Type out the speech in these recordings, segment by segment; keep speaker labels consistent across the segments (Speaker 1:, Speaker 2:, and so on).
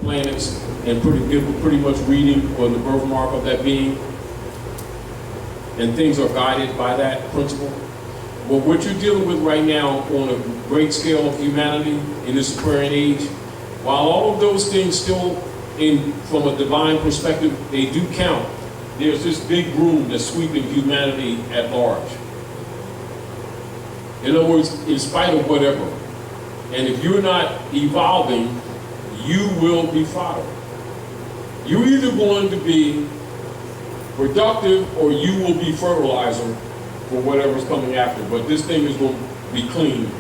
Speaker 1: planets and pretty much reading on the birthmark of that being. And things are guided by that principle. Well, what you're dealing with right now on a great scale of humanity in this Aquarian age, while all of those things still, from a divine perspective, they do count, there's this big broom that's sweeping humanity at large. In other words, in spite of whatever. And if you're not evolving, you will be fodder. You're either going to be productive or you will be fertilizer for whatever's coming after. But this thing is going to be clean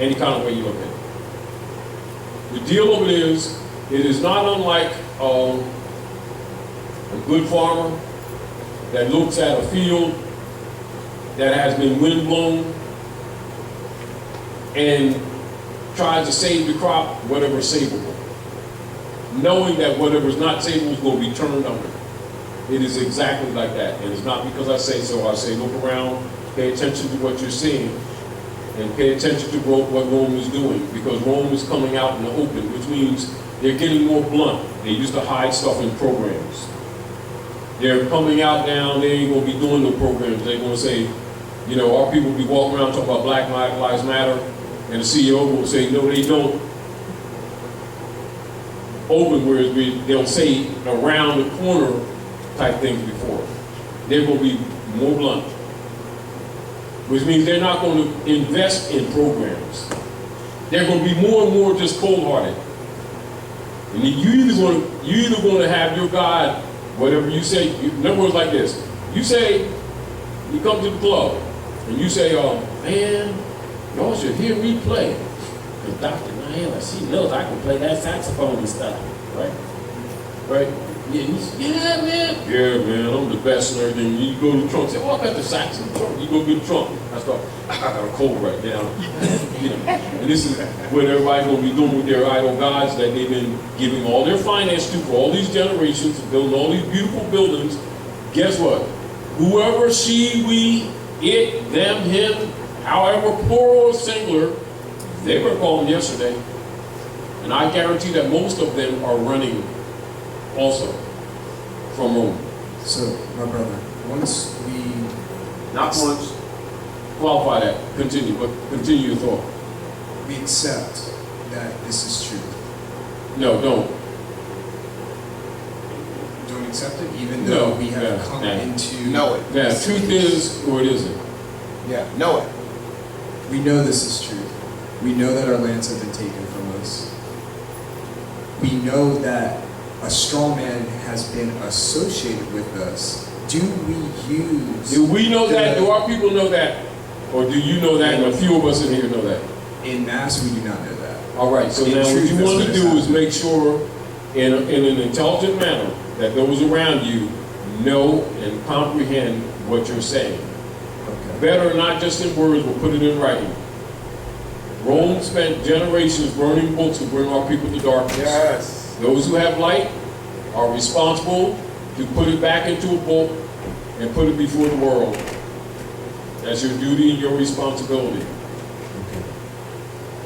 Speaker 1: any kind of way you look at it. The deal of it is not unlike a good farmer that looks at a field that has been windblown and tries to save the crop, whatever's savable, knowing that whatever's not savable is going to be turned under. It is exactly like that, and it's not because I say so. I say look around, pay attention to what you're seeing, and pay attention to what Rome is doing, because Rome is coming out in the open, which means they're getting more blunt. They used to hide stuff in programs. They're coming out now, they ain't going to be doing no programs. They're going to say, you know, our people will be walking around talking about Black Lives Matter, and the CEO will say, no, they don't. Open, whereas they'll say around the corner type things before. They're going to be more blunt, which means they're not going to invest in programs. They're going to be more and more just cold-hearted. And you're either going to have your God, whatever you say, in other words like this, you say, you come to the club, and you say, man, y'all should hear me play. Because Dr. Naila, she knows I can play that saxophone and stuff, right? Right? Yeah, man, I'm the best and everything. You go to the trunk, say, I got the sax in the trunk. You go get the trunk. I got a cold right now. You know, and this is what everybody's going to be doing with their idol gods that they've been giving all their finance to for all these generations, building all these beautiful buildings. Guess what? Whoever she, we, it, them, him, however plural or singular, they were calling yesterday. And I guarantee that most of them are running also from Rome.
Speaker 2: So, my brother, once we...
Speaker 1: Not once. Qualify that. Continue, but continue your thought.
Speaker 2: We accept that this is true.
Speaker 1: No, don't.
Speaker 2: Don't accept it, even though we have come into...
Speaker 3: Know it.
Speaker 1: Yeah, truth is, or it isn't.
Speaker 3: Yeah, know it.
Speaker 2: We know this is true. We know that our lands have been taken from us. We know that a straw man has been associated with us. Do we use...
Speaker 1: Do we know that? Do our people know that? Or do you know that and a few of us in here know that?
Speaker 2: In mass, we do not know that.
Speaker 1: All right, so now what you want to do is make sure in an intelligent manner that those around you know and comprehend what you're saying.
Speaker 2: Okay.
Speaker 1: Better not just in words, but put it in writing. Rome spent generations burning books to bring our people to darkness.
Speaker 3: Yes.
Speaker 1: Those who have light are responsible to put it back into a book and put it before the world. That's your duty and your responsibility.
Speaker 2: Okay.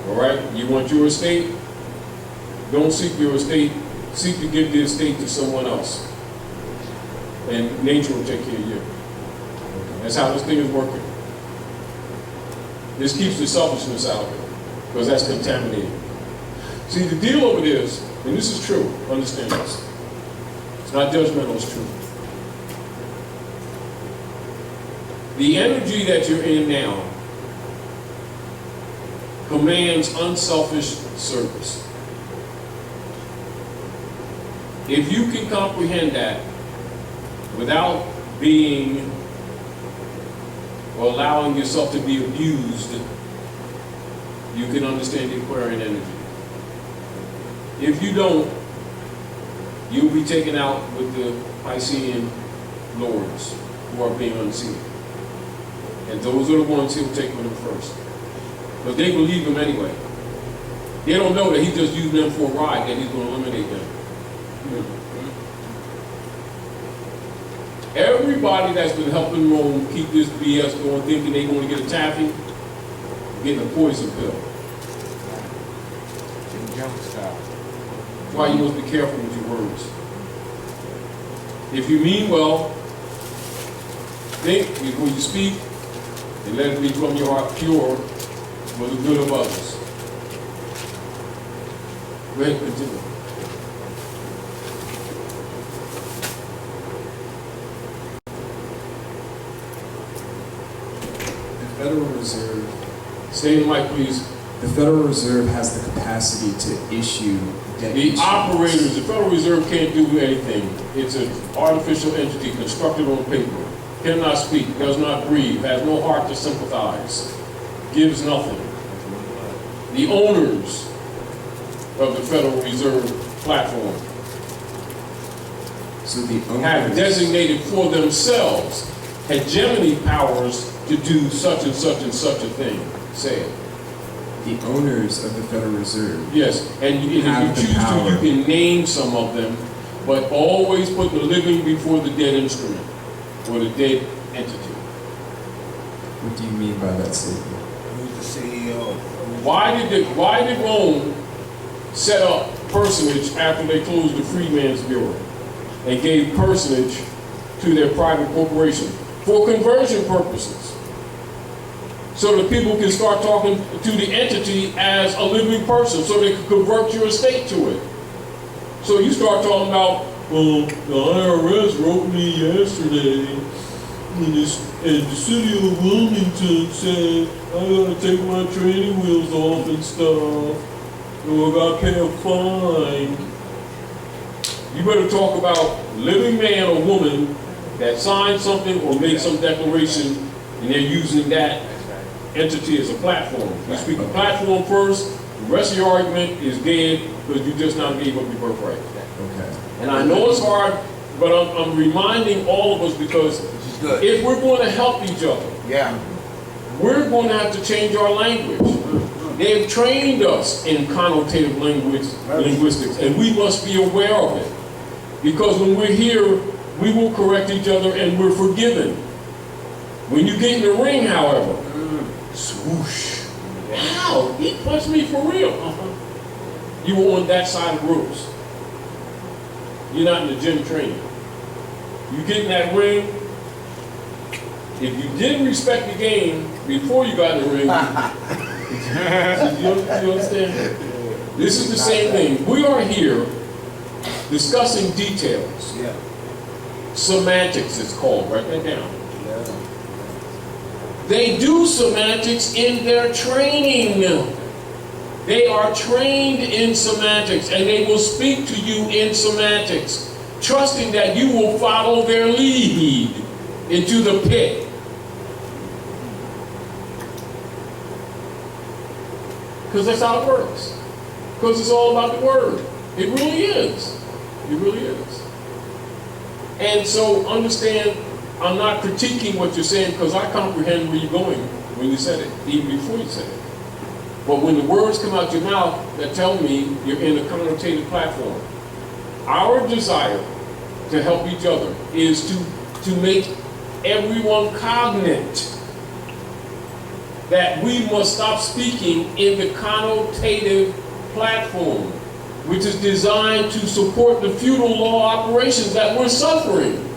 Speaker 1: All right? You want your estate? Don't seek your estate. Seek to give the estate to someone else. And nature will take care of you. That's how this thing is working. This keeps the selfishness out of it, because that's contaminated. See, the deal of it is, and this is true, understand this. It's not judgmental, it's true. The energy that you're in now commands unselfish service. If you can comprehend that without being or allowing yourself to be abused, you can understand the Aquarian energy. If you don't, you'll be taken out with the Piscean lords who are being unseen. And those are the ones he'll take with him first. But they believe him anyway. They don't know that he's just using them for a ride, that he's going to eliminate them. Everybody that's been helping Rome keep this BS going, thinking they're going to get a taffy, getting a poison pill.
Speaker 3: Jim Jones style.
Speaker 1: That's why you must be careful with your words. If you mean well, think before you speak, and let it be from your heart pure for the good of others. Go ahead, continue.
Speaker 2: The Federal Reserve.
Speaker 1: Stay in the mic, please.
Speaker 2: The Federal Reserve has the capacity to issue debt.
Speaker 1: The operators, the Federal Reserve can't do anything. It's an artificial entity constructed on paper. Cannot speak, does not breathe, has no heart to sympathize, gives nothing. The owners of the Federal Reserve platform have designated for themselves hegemony powers to do such and such and such a thing. Say it.
Speaker 2: The owners of the Federal Reserve.
Speaker 1: Yes, and if you choose to, you can name some of them, but always put the living before the dead instrument, or the dead entity.
Speaker 2: What do you mean by that statement?
Speaker 3: Who's the CEO?
Speaker 1: Why did Rome set up personage after they closed the Freedmen's Bureau and gave personage to their private corporation? For conversion purposes. So that people can start talking to the entity as a living person, so they can convert your estate to it. So you start talking about, well, the IRS wrote me yesterday, and the city of Wilmington said I gotta take my training wheels off and stuff, and I gotta pay a fine. You better talk about living man or woman that signed something or made some declaration, and they're using that entity as a platform. You speak a platform first, the rest of your argument is dead because you just not gave up your birthright.
Speaker 2: Okay.
Speaker 1: And I know it's hard, but I'm reminding all of us because if we're going to help each other, we're going to have to change our language. They've trained us in connotative linguistics, and we must be aware of it. Because when we're here, we will correct each other and we're forgiven. When you get in the ring, however, swoosh. Ow, he punched me for real. You were on that side of the ropes. You're not in the gym training. You get in that ring, if you didn't respect the game before you got in the ring, you understand? This is the same thing. We are here discussing details. Semantics it's called, write that down. They do semantics in their training. They are trained in semantics, and they will speak to you in semantics, trusting that you will follow their lead into the pit. Because that's how it works. Because it's all about the word. It really is. It really is. And so understand, I'm not critiquing what you're saying because I comprehend where you're going when you said it, even before you said it. But when the words come out your mouth that tell me you're in a connotative platform, our desire to help each other is to make everyone cognate that we must stop speaking in the connotative platform, which is designed to support the feudal law operations that we're suffering.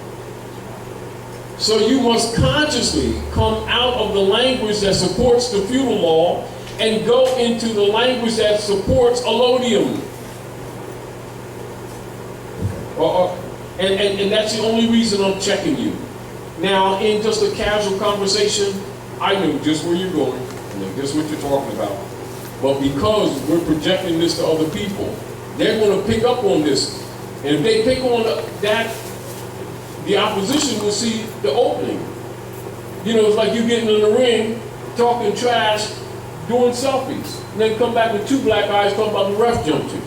Speaker 1: So you must consciously come out of the language that supports the feudal law and go into the language that supports allodium. And that's the only reason I'm checking you. Now, in just a casual conversation, I knew just where you're going, I knew just what you're talking about. But because we're projecting this to other people, they're going to pick up on this. And if they pick on that, the opposition will see the opening. You know, it's like you getting in the ring, talking trash, doing selfies, and then come back with two black eyes talking about the ref jumped you.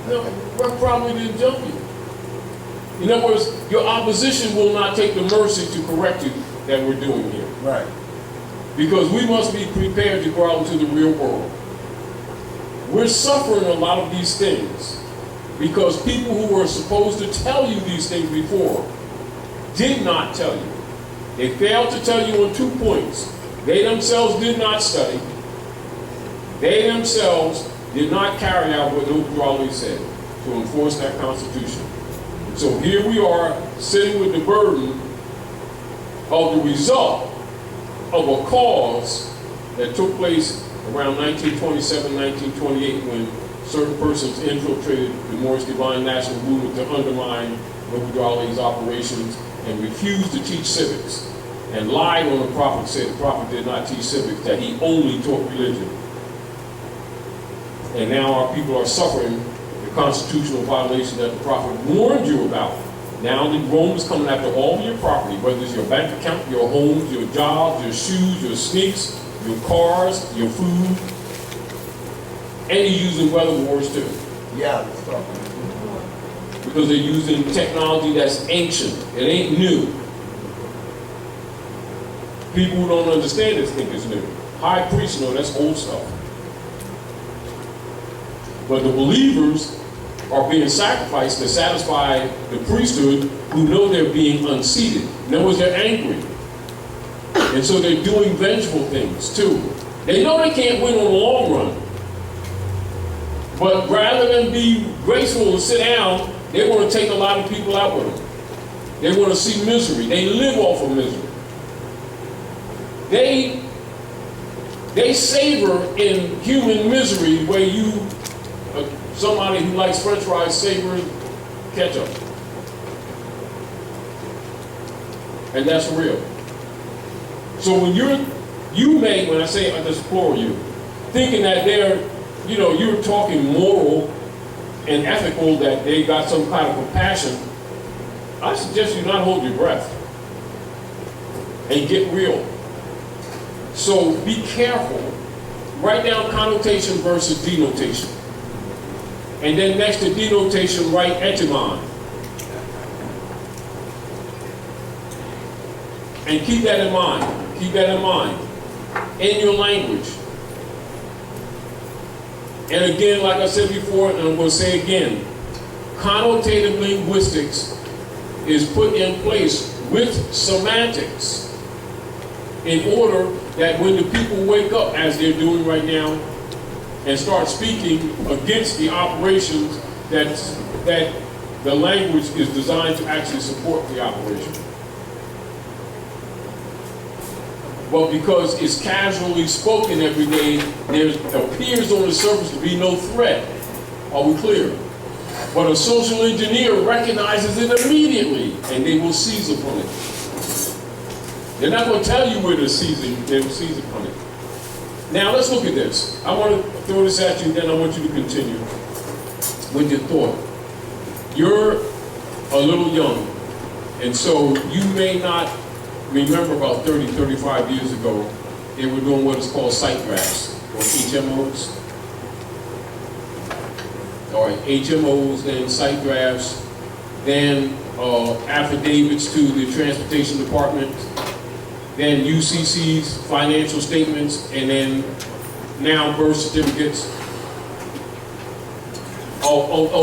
Speaker 1: No, the ref probably didn't jump you. In other words, your opposition will not take the mercy to correct you that we're doing here.
Speaker 3: Right.
Speaker 1: Because we must be prepared to go out into the real world. We're suffering a lot of these things because people who were supposed to tell you these things before did not tell you. They failed to tell you on 2 points. They themselves did not study. They themselves did not carry out what Rebutting said, to enforce that Constitution. So here we are, sitting with the burden of the result of a cause that took place around 1927, 1928, when certain persons infiltrated the Moorish Divine National Movement to undermine Rebutting's operations and refused to teach civics, and lied on the prophet, said the prophet did not teach civics, that he only taught religion. And now our people are suffering the constitutional violation that the prophet warned you about. Now the Rome is coming after all of your property, whether it's your bank account, your homes, your jobs, your shoes, your sneaks, your cars, your food, and they're using weather wars too.
Speaker 3: Yeah, let's talk.
Speaker 1: Because they're using technology that's ancient. It ain't new. People who don't understand this think it's new. High priests know that's old stuff. But the believers are being sacrificed to satisfy the priesthood who know they're being unseated. In other words, they're angry. And so they're doing vengeful things too. They know they can't win on the long run. But rather than be graceful and sit down, they want to take a lot of people out with them. They want to see misery. They live off of misery. They savor in human misery where you, somebody who likes French fries, savor ketchup. And that's real. So when when I say I just plural you, thinking that you're talking moral and ethical, that they got some kind of compassion, I suggest you not hold your breath and get real. So be careful. Write down connotation versus denotation. And then next to denotation, write etymon. And keep that in mind. Keep that in mind. In your language. And again, like I said before, and I'm going to say again, connotative linguistics is put in place with semantics in order that when the people wake up, as they're doing right now, and start speaking against the operations that the language is designed to actually support the operation. But because it's casually spoken every day, there appears on the surface to be no threat. Are we clear? But a social engineer recognizes it immediately, and they will seize upon it. They're not going to tell you where they're seizing, they will seize upon it. Now let's look at this. I want to throw this at you, then I want you to continue with your thought. You're a little young, and so you may not remember about 30, 35 years ago, they were doing what is called site drafts, or HMOs. All right, HMOs, then site drafts, then affidavits to the Transportation Department, then UCC's financial statements, and then now birth certificates.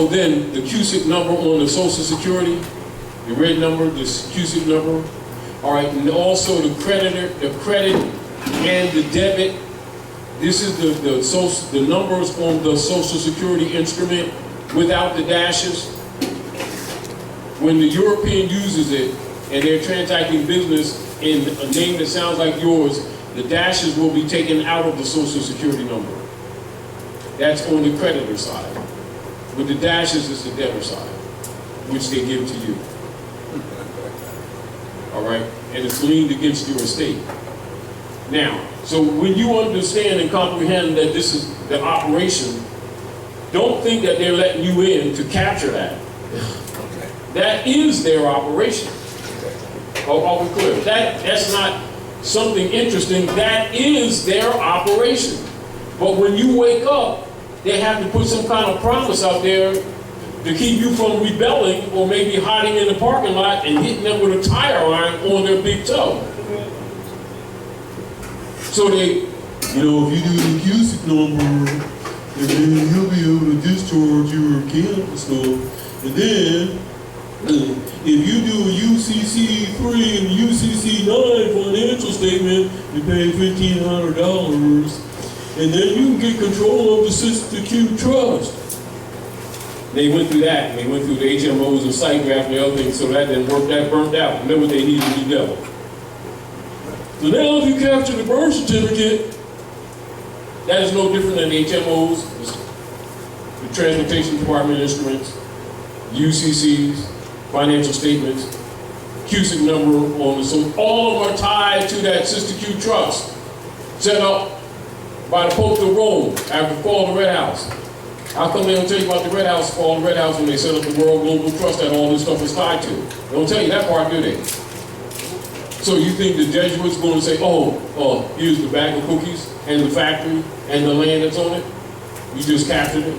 Speaker 1: Then the CUSIC number on the Social Security, the red number, the CUSIC number. All right, and also the credit and the debit. This is the numbers on the Social Security instrument without the dashes. When the European uses it and they're transacting business in a name that sounds like yours, the dashes will be taken out of the Social Security number. That's on the creditor side. But the dashes is the debtor side, which they give to you. All right, and it's leaned against your estate. Now, so when you understand and comprehend that this is the operation, don't think that they're letting you in to capture that. That is their operation. Are we clear? That's not something interesting. That is their operation. But when you wake up, they have to put some kind of promise out there to keep you from rebelling, or maybe hiding in the parking lot and hitting them with a tire iron on their big toe. So they, if you do the CUSIC number, and then you'll be able to discharge your account and stuff. And then, if you do a UCC 3 and UCC 9 financial statement, you pay $1,500. and then you can get control of the Sister Q trust. They went through that, and they went through the HMOs and site graph and the other things, so that didn't work, that burnt out. And then what they needed to redouble. So now if you capture the birth certificate, that is no different than the HMOs, the Transportation Department instruments, UCCs, financial statements, CUSIC number on it. So all of them are tied to that Sister Q trust, set up by the Pope of Rome after the fall of the Red House. How come they don't tell you about the Red House, fall of the Red House, when they set up the World Global Trust that all this stuff is tied to? They don't tell you that part, do they? So you think the Jesuits going to say, oh, here's the bag of cookies and the factory and the land that's on it? You just captured it?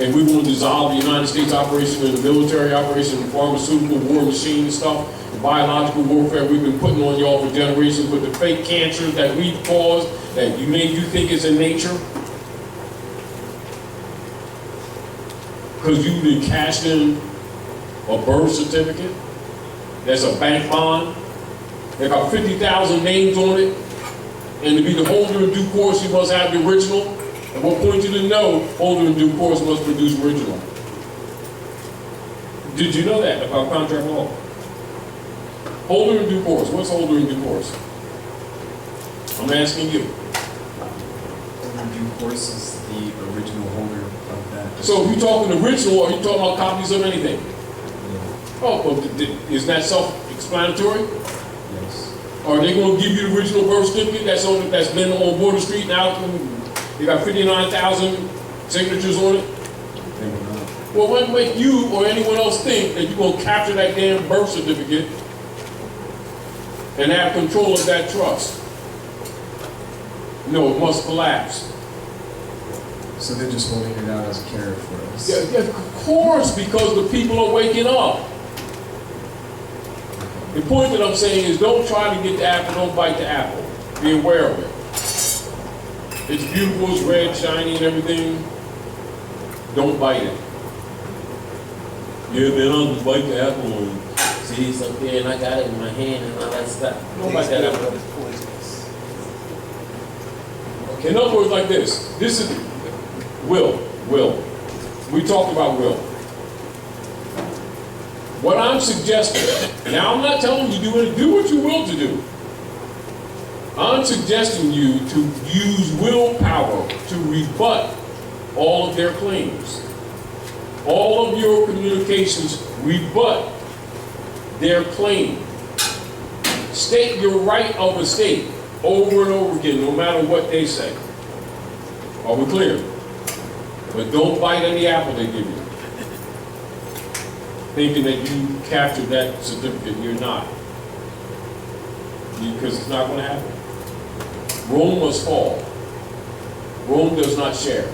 Speaker 1: And we want to dissolve the United States operation and the military operation, the pharmaceutical war machine and stuff, the biological warfare we've been putting on y'all for generations with the fake cancers that we've caused, that you made you think is in nature? Because you did cash in a birth certificate, that's a bank bond, that got 50,000 names on it, and to be the holder in due course, you must have the original. At what point you didn't know, holder in due course must produce original. Did you know that about contract law? Holder in due course, what's holder in due course? I'm asking you.
Speaker 2: Holder in due course is the original holder of that.
Speaker 1: So if you're talking original, are you talking about copies of anything?
Speaker 2: Yeah.
Speaker 1: Oh, well, isn't that self-explanatory?
Speaker 2: Yes.
Speaker 1: Are they going to give you the original birth certificate that's been on Border Street now? You got 59,000 signatures on it?
Speaker 2: They will not.
Speaker 1: Well, what make you or anyone else think that you're going to capture that damn birth certificate and have control of that trust? No, it must collapse.
Speaker 2: So they're just holding it out as a carrot for us.
Speaker 1: Yeah, of course, because the people are waking up. The point that I'm saying is don't try to get the apple, don't bite the apple. Be aware of it. It's beautiful, it's red, shiny and everything. Don't bite it. Yeah, man, I'll just bite the apple and see it's up there and I got it in my hand and all that stuff. Don't bite that apple. In other words, like this. This is will. We talked about will. What I'm suggesting, now I'm not telling you to do what you will to do. I'm suggesting you to use willpower to rebut all of their claims. All of your communications rebut their claim. State your right of a state over and over again, no matter what they say. Are we clear? But don't bite any apple they give you. Thinking that you captured that certificate, you're not. Because it's not going to happen. Rome must fall. Rome does not share.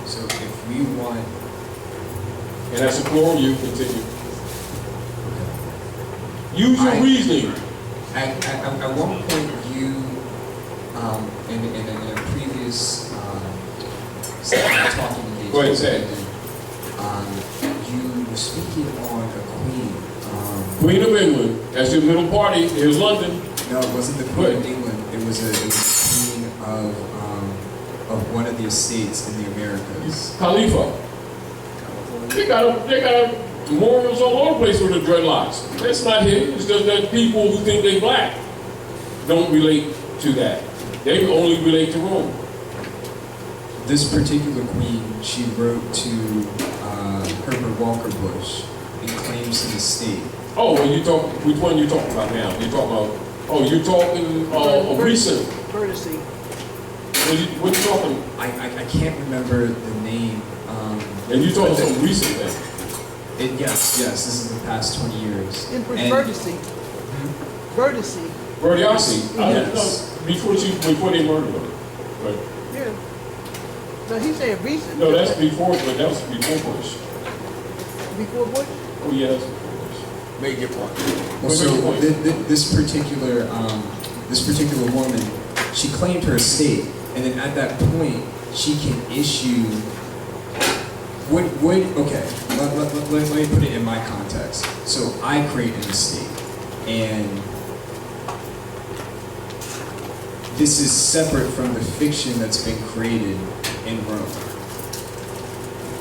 Speaker 2: So if we want...
Speaker 1: And that's a plural, you continue. Use your reasoning.
Speaker 2: At one point you, in a previous talking engagement,
Speaker 1: go ahead, say it.
Speaker 2: You were speaking on a queen.
Speaker 1: Queen of England, that's your middle party, here's London.
Speaker 2: No, it wasn't the Queen of England. It was a queen of one of the estates in the Americas.
Speaker 1: Khalifa. They got memorials all over the place with the dreadlocks. That's not him. It's just that people who think they black don't relate to that. They only relate to Rome.
Speaker 2: This particular queen, she wrote to Herbert Walker Bush and claims to the state.
Speaker 1: Oh, well, which one you talking about now? You're talking a recent.
Speaker 3: Courtesy.
Speaker 1: What you talking?
Speaker 2: I can't remember the name.
Speaker 1: And you're talking some recent thing.
Speaker 2: Yes, this is the past 20 years.
Speaker 3: Empress Vertice. Vertice.
Speaker 1: Verdiasi.
Speaker 3: Yes.
Speaker 1: Before they murdered her. But,
Speaker 3: Yeah. No, he said recent.
Speaker 1: no, that's before, but that was before Bush.
Speaker 3: Before Bush?
Speaker 1: Oh, yeah, that's before Bush.
Speaker 4: Make your point.
Speaker 2: Well, so this particular woman, she claimed her estate, and then at that point, she can issue. Okay, let me put it in my context. So I create an estate, and this is separate from the fiction that's been created in Rome.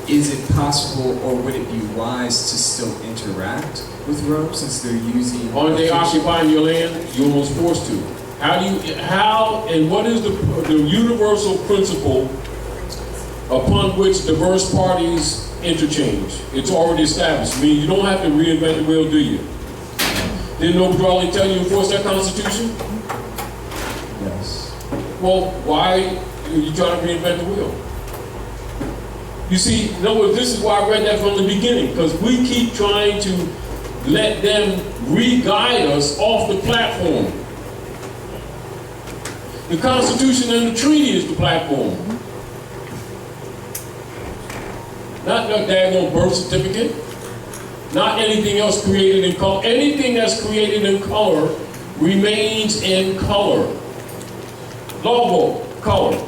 Speaker 2: Is it possible, or would it be wise to still interact with Rome since they're using?
Speaker 1: Aren't they occupying your land? You're almost forced to. How and what is the universal principle upon which diverse parties interchange? It's already established. I mean, you don't have to reinvent the wheel, do you? Didn't O'Drawley tell you to enforce that Constitution?
Speaker 2: Yes.
Speaker 1: Well, why are you trying to reinvent the wheel? You see, in other words, this is why I read that from the beginning, because we keep trying to let them re-guide us off the platform. The Constitution and the treaty is the platform. Not that daggone birth certificate. Not anything else created in color. Anything that's created in color remains in color. Logo, color.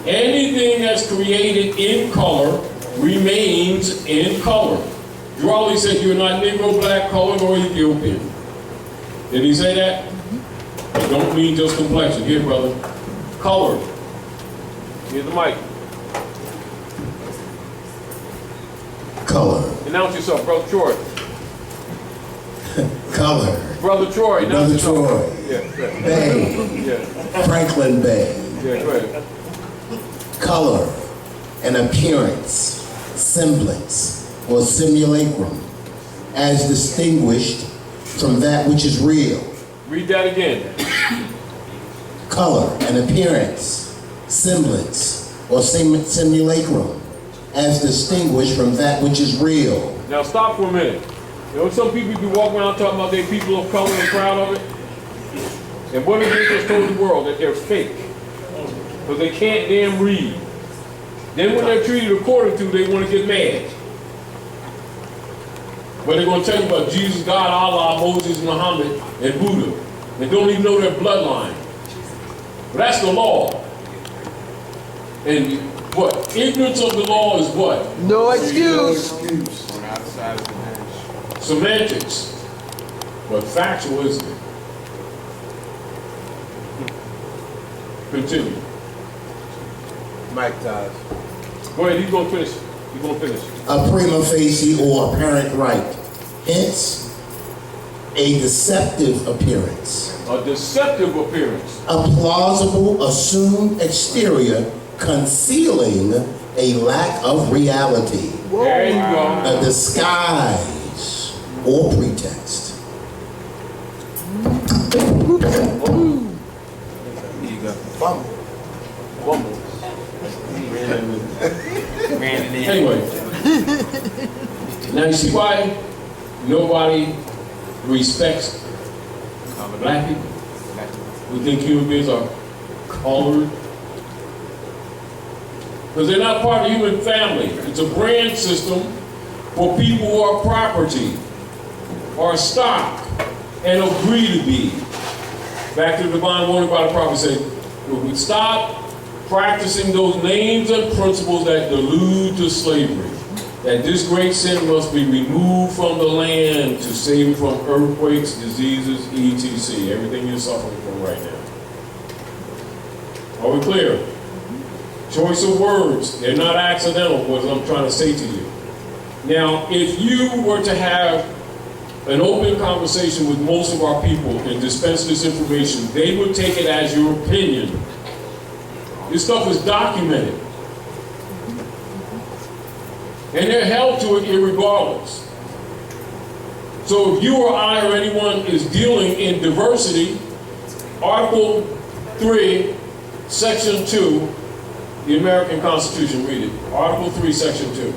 Speaker 1: Anything that's created in color remains in color. Drawley said you're not Negro, black, colored, or Ethiopian. Did he say that? I don't mean just complexion. Here, brother. Color. Here's the mic.
Speaker 4: Color.
Speaker 1: Announce yourself, Brother Troy.
Speaker 4: Color.
Speaker 1: Brother Troy, announce
Speaker 4: Brother
Speaker 1: yourself.
Speaker 4: Troy.
Speaker 1: Yeah,
Speaker 4: Bay.
Speaker 1: yeah,
Speaker 4: Franklin Bay.
Speaker 1: yeah, go ahead.
Speaker 4: Color. An appearance, semblance, or simulacrum, as distinguished from that which is real.
Speaker 1: Read that again.
Speaker 4: Color. An appearance, semblance, or simulacrum, as distinguished from that which is real.
Speaker 1: Now stop for a minute. You know, some people be walking around talking about they're people of color and proud of it. And what if they just told the world that they're fake? Because they can't damn read. Then when they're treated according to, they want to get mad. But they're going to tell you about Jesus, God, Allah, Moses, Muhammad, and Buddha. They don't even know their bloodline. But that's the law. And what? Ignorance of the law is what?
Speaker 3: No excuse.
Speaker 1: Semantics. But factual, isn't it? Continue.
Speaker 5: Mike Taj.
Speaker 1: Go ahead, he's gonna finish. He's gonna finish.
Speaker 4: A prima facie or apparent right. Hence, a deceptive appearance.
Speaker 1: A deceptive appearance.
Speaker 4: A plausible assumed exterior concealing a lack of reality.
Speaker 1: There you go.
Speaker 4: A disguise or pretext.
Speaker 5: Here you go. Fumble.
Speaker 1: Bumble.
Speaker 5: Ran it in.
Speaker 1: Anyway. Now you see why nobody respects black people? We think human beings are colored. Because they're not part of the human family. It's a brand system for people who are property, or stock, and agree to be. Back to the divine warning by the prophet said, if we stop practicing those names and principles that delude to slavery, that this great sin must be removed from the land to save it from earthquakes, diseases, etc. Everything you're suffering from right now. Are we clear? Choice of words, they're not accidental, what I'm trying to say to you. Now, if you were to have an open conversation with most of our people and dispense this information, they would take it as your opinion. This stuff is documented. And they're held to it irregardless. So if you or I or anyone is dealing in diversity, Article 3, Section 2, the American Constitution, read it. Article 3, Section 2.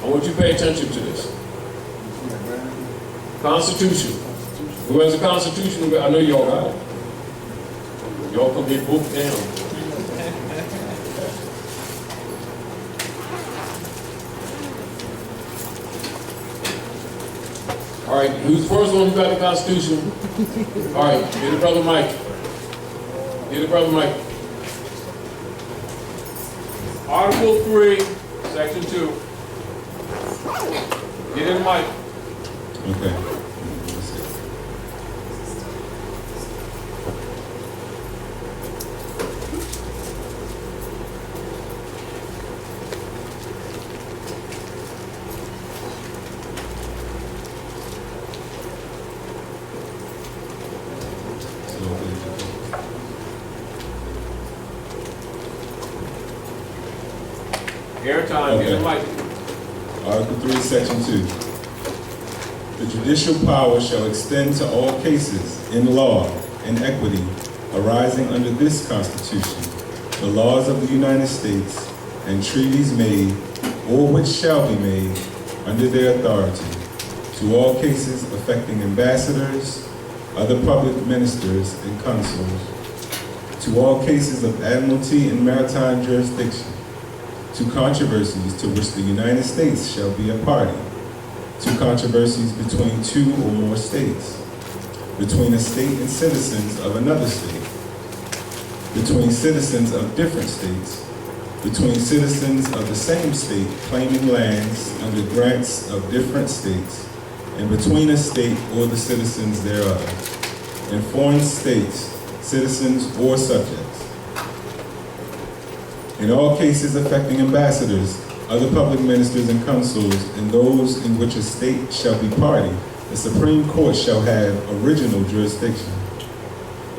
Speaker 1: I want you to pay attention to this. Constitution. Who has a Constitution? I know y'all got it. Y'all come get booked down. All right, who's the first one who got the Constitution? All right, get it, Brother Mike. Get it, Brother Mike. Article 3, Section 2. Get it, Mike.
Speaker 4: Okay.
Speaker 1: Airtime, get the mic.
Speaker 6: Article 3, Section 2. The judicial power shall extend to all cases in law and equity arising under this Constitution, the laws of the United States, and treaties made, or which shall be made, under their authority, to all cases affecting ambassadors, other public ministers, and consuls, to all cases of admiralty and maritime jurisdiction, to controversies to which the United States shall be a party, to controversies between two or more states, between a state and citizens of another state, between citizens of different states, between citizens of the same state claiming lands under grants of different states, and between a state or the citizens thereof, and foreign states, citizens or subjects. In all cases affecting ambassadors, other public ministers and consuls, and those in which a state shall be party, the Supreme Court shall have original jurisdiction.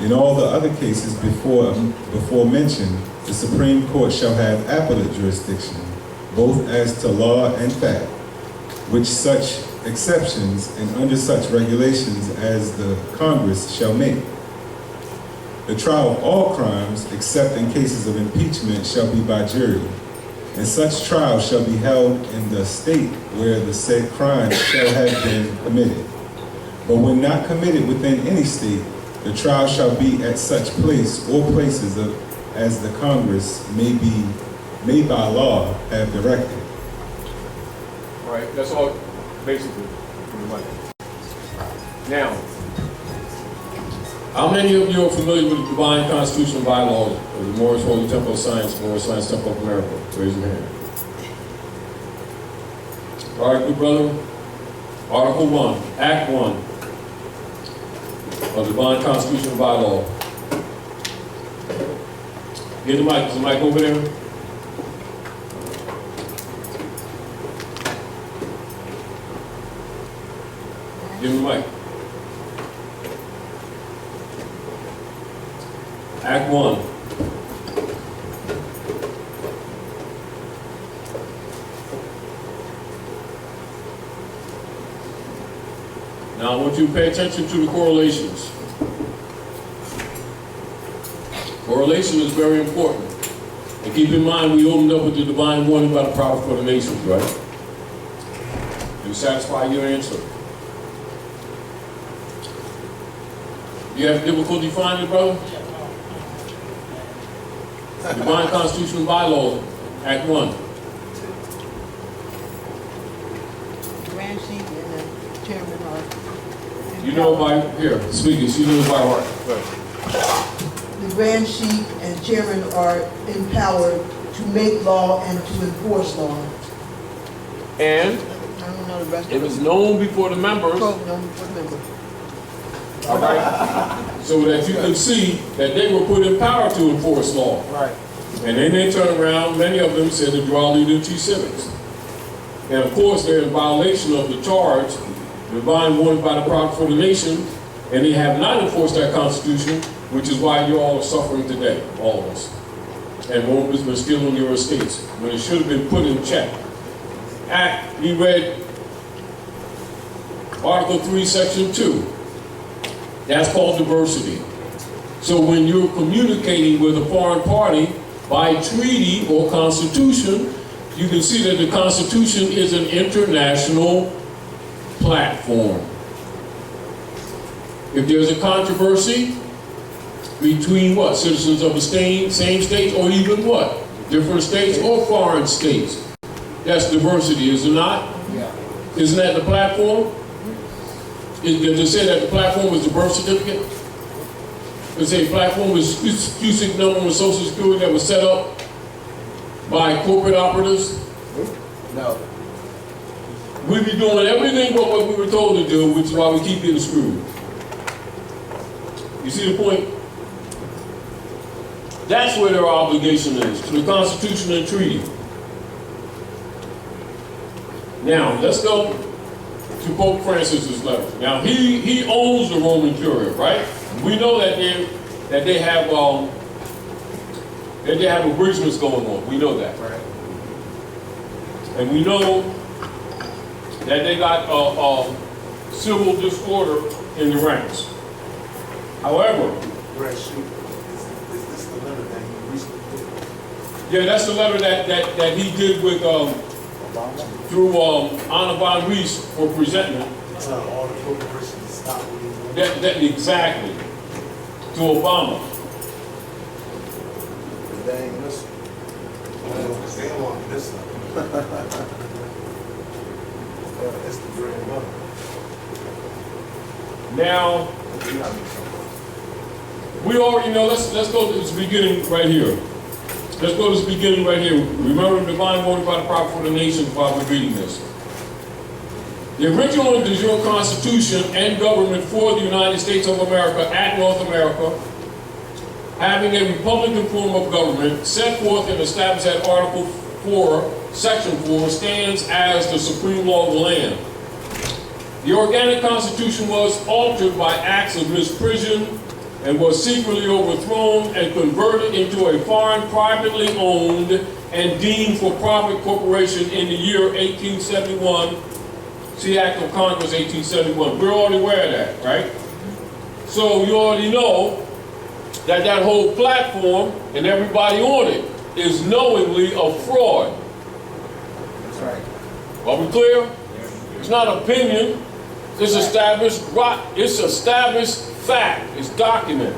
Speaker 6: In all the other cases before mentioned, the Supreme Court shall have appellate jurisdiction, both as to law and fact, which such exceptions and under such regulations as the Congress shall make. The trial of all crimes, except in cases of impeachment, shall be by jury, and such trial shall be held in the state where the said crime shall have been committed. But when not committed within any state, the trial shall be at such place or places as the Congress may by law have directed.
Speaker 1: All right, that's all, basically. Now, how many of you are familiar with the divine constitutional bylaws of the Moorish Holy Temple of Science, Moorish Science Temple of America? Raise your hand. All right, good brother. Article 1, Act 1 of the divine constitutional bylaw. Get the mic. Is the mic over there? Give me the mic. Act 1. Now I want you to pay attention to the correlations. Correlation is very important. And keep in mind, we opened up with the divine warning by the power for the nations, right? To satisfy your answer. You have difficulty finding it, brother? Divine constitutional bylaws, Act 1.
Speaker 3: Grand Chief and the chairman are.
Speaker 1: You know by, here, speakers, you know by heart.
Speaker 3: The Grand Chief and chairman are empowered to make law and to enforce law.
Speaker 1: And
Speaker 3: I don't know the rest
Speaker 1: it
Speaker 3: of
Speaker 1: was
Speaker 3: it.
Speaker 1: known before the members,
Speaker 3: Code number for the member.
Speaker 1: all right, so that you can see that they were put in power to enforce law.
Speaker 5: Right.
Speaker 1: And then they turn around, many of them said to draw leadership civics. And of course, they're in violation of the charge, divine warning by the prophet for the nation, and they have not enforced that constitution, which is why you all are suffering today, all of us. And Rome has been stealing your estates when it should have been put in check. Act, we read Article 3, Section 2. That's called diversity. So when you're communicating with a foreign party by treaty or constitution, you can see that the Constitution is an international platform. If there's a controversy between what? Citizens of the same state, or even what? Different states or foreign states. That's diversity, is it not?
Speaker 5: Yeah.
Speaker 1: Isn't that the platform? Did they say that the platform was the birth certificate? They say platform was QSIC number with Social Security that was set up by corporate operatives?
Speaker 5: No.
Speaker 1: We be doing everything but what we were told to do, which is why we keep getting screwed. You see the point? That's where their obligation is, to the Constitution and Treaty. Now, let's go to Pope Francis's letter. Now, he owns the Roman Curia, right? We know that they have abridgments going on. We know that.
Speaker 5: Right.
Speaker 1: And we know that they got civil disorder in the ranks. However,
Speaker 7: Brad Sheep, is this the letter that he recently did?
Speaker 1: yeah, that's the letter that he did with through Anna Von Rees for presentment.
Speaker 7: Tell all the corporations to stop what he's doing.
Speaker 1: That exactly to Obama.
Speaker 7: Because they ain't listening. Because they don't want to listen. It's the dream money.
Speaker 1: Now we already know. Let's go to this beginning right here. Let's go to this beginning right here. Remember the divine voted by the prophet for the nations while we're reading this. The original and de jure Constitution and government for the United States of America at North America, having a Republican form of government, set forth and established at Article 4, Section 4, stands as the supreme law of the land. The organic Constitution was altered by acts of misprision and was secretly overthrown and converted into a foreign, privately owned and deemed for profit corporation in the year 1871. See Act of Congress 1871. We're already aware of that, right? So you already know that that whole platform and everybody on it is knowingly a fraud.
Speaker 5: That's right.
Speaker 1: Are we clear? It's not opinion. It's established. It's established fact. It's documented.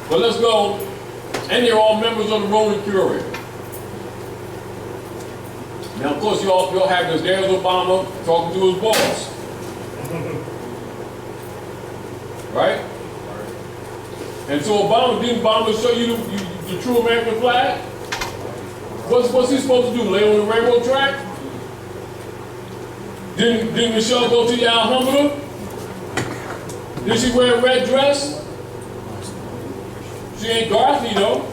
Speaker 1: But let's go. And they're all members of the Roman Curia. Now, of course, you all have this. There's Obama talking to his boss. Right? And so didn't Obama show you the true American flag? What's he supposed to do? Lay on the railroad track? Didn't Michelle go to the Alhambra? Did she wear a red dress? She ain't Dorothy though.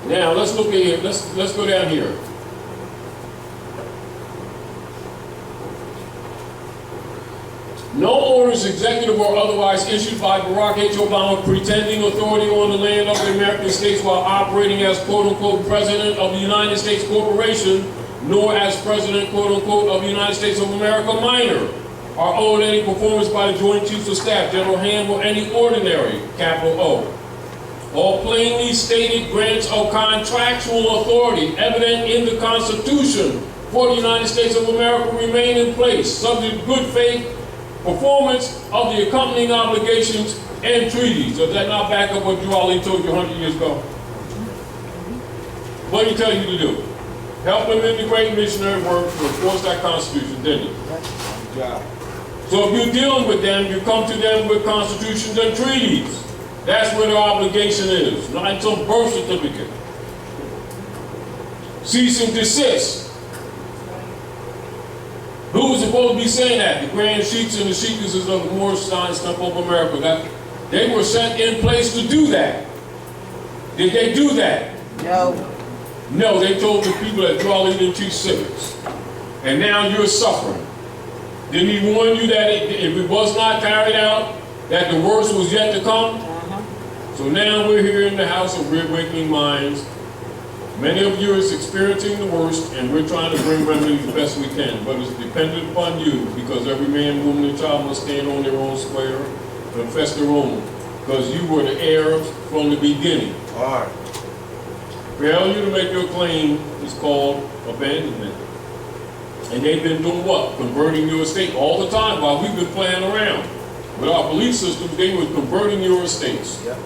Speaker 1: Now let's look at here. Let's go down here. No orders, executive or otherwise, issued by Barack H. Obama pretending authority on the land of the American states while operating as quote-unquote President of the United States Corporation, nor as President quote-unquote of the United States of America minor, are owed any performance by the Joint Chiefs of Staff, General Hand, or any ordinary, capital O. All plainly stated grants of contractual authority evident in the Constitution for the United States of America remain in place, subject to good faith performance of the accompanying obligations and treaties. Does that not back up what you all told you 100 years ago? What did he tell you to do? Help them in the great missionary work to enforce that Constitution, didn't he?
Speaker 5: Yeah.
Speaker 1: So if you're dealing with them, you come to them with constitutions and treaties. That's where their obligation is, not some birth certificate. Cease and desist. Who was supposed to be saying that? The grand sheiks and the sheikesses of the Moorish Temple of America. They were set in place to do that. Did they do that?
Speaker 3: No.
Speaker 1: No, they told the people that you all didn't teach civics. And now you're suffering. Didn't he warn you that if it was not carried out, that the worst was yet to come? So now we're here in the house of Reawakening Minds. Many of you are experiencing the worst, and we're trying to bring remedy the best we can. But it's dependent upon you, because every man, woman, and child must stand on their own square and confess their own. Because you were the heirs from the beginning.
Speaker 5: All right.
Speaker 1: Failure to make your claim is called abandonment. And they've been doing what? Converting your estate all the time while we've been playing around. With our belief systems, they were converting your estates.
Speaker 5: Yep.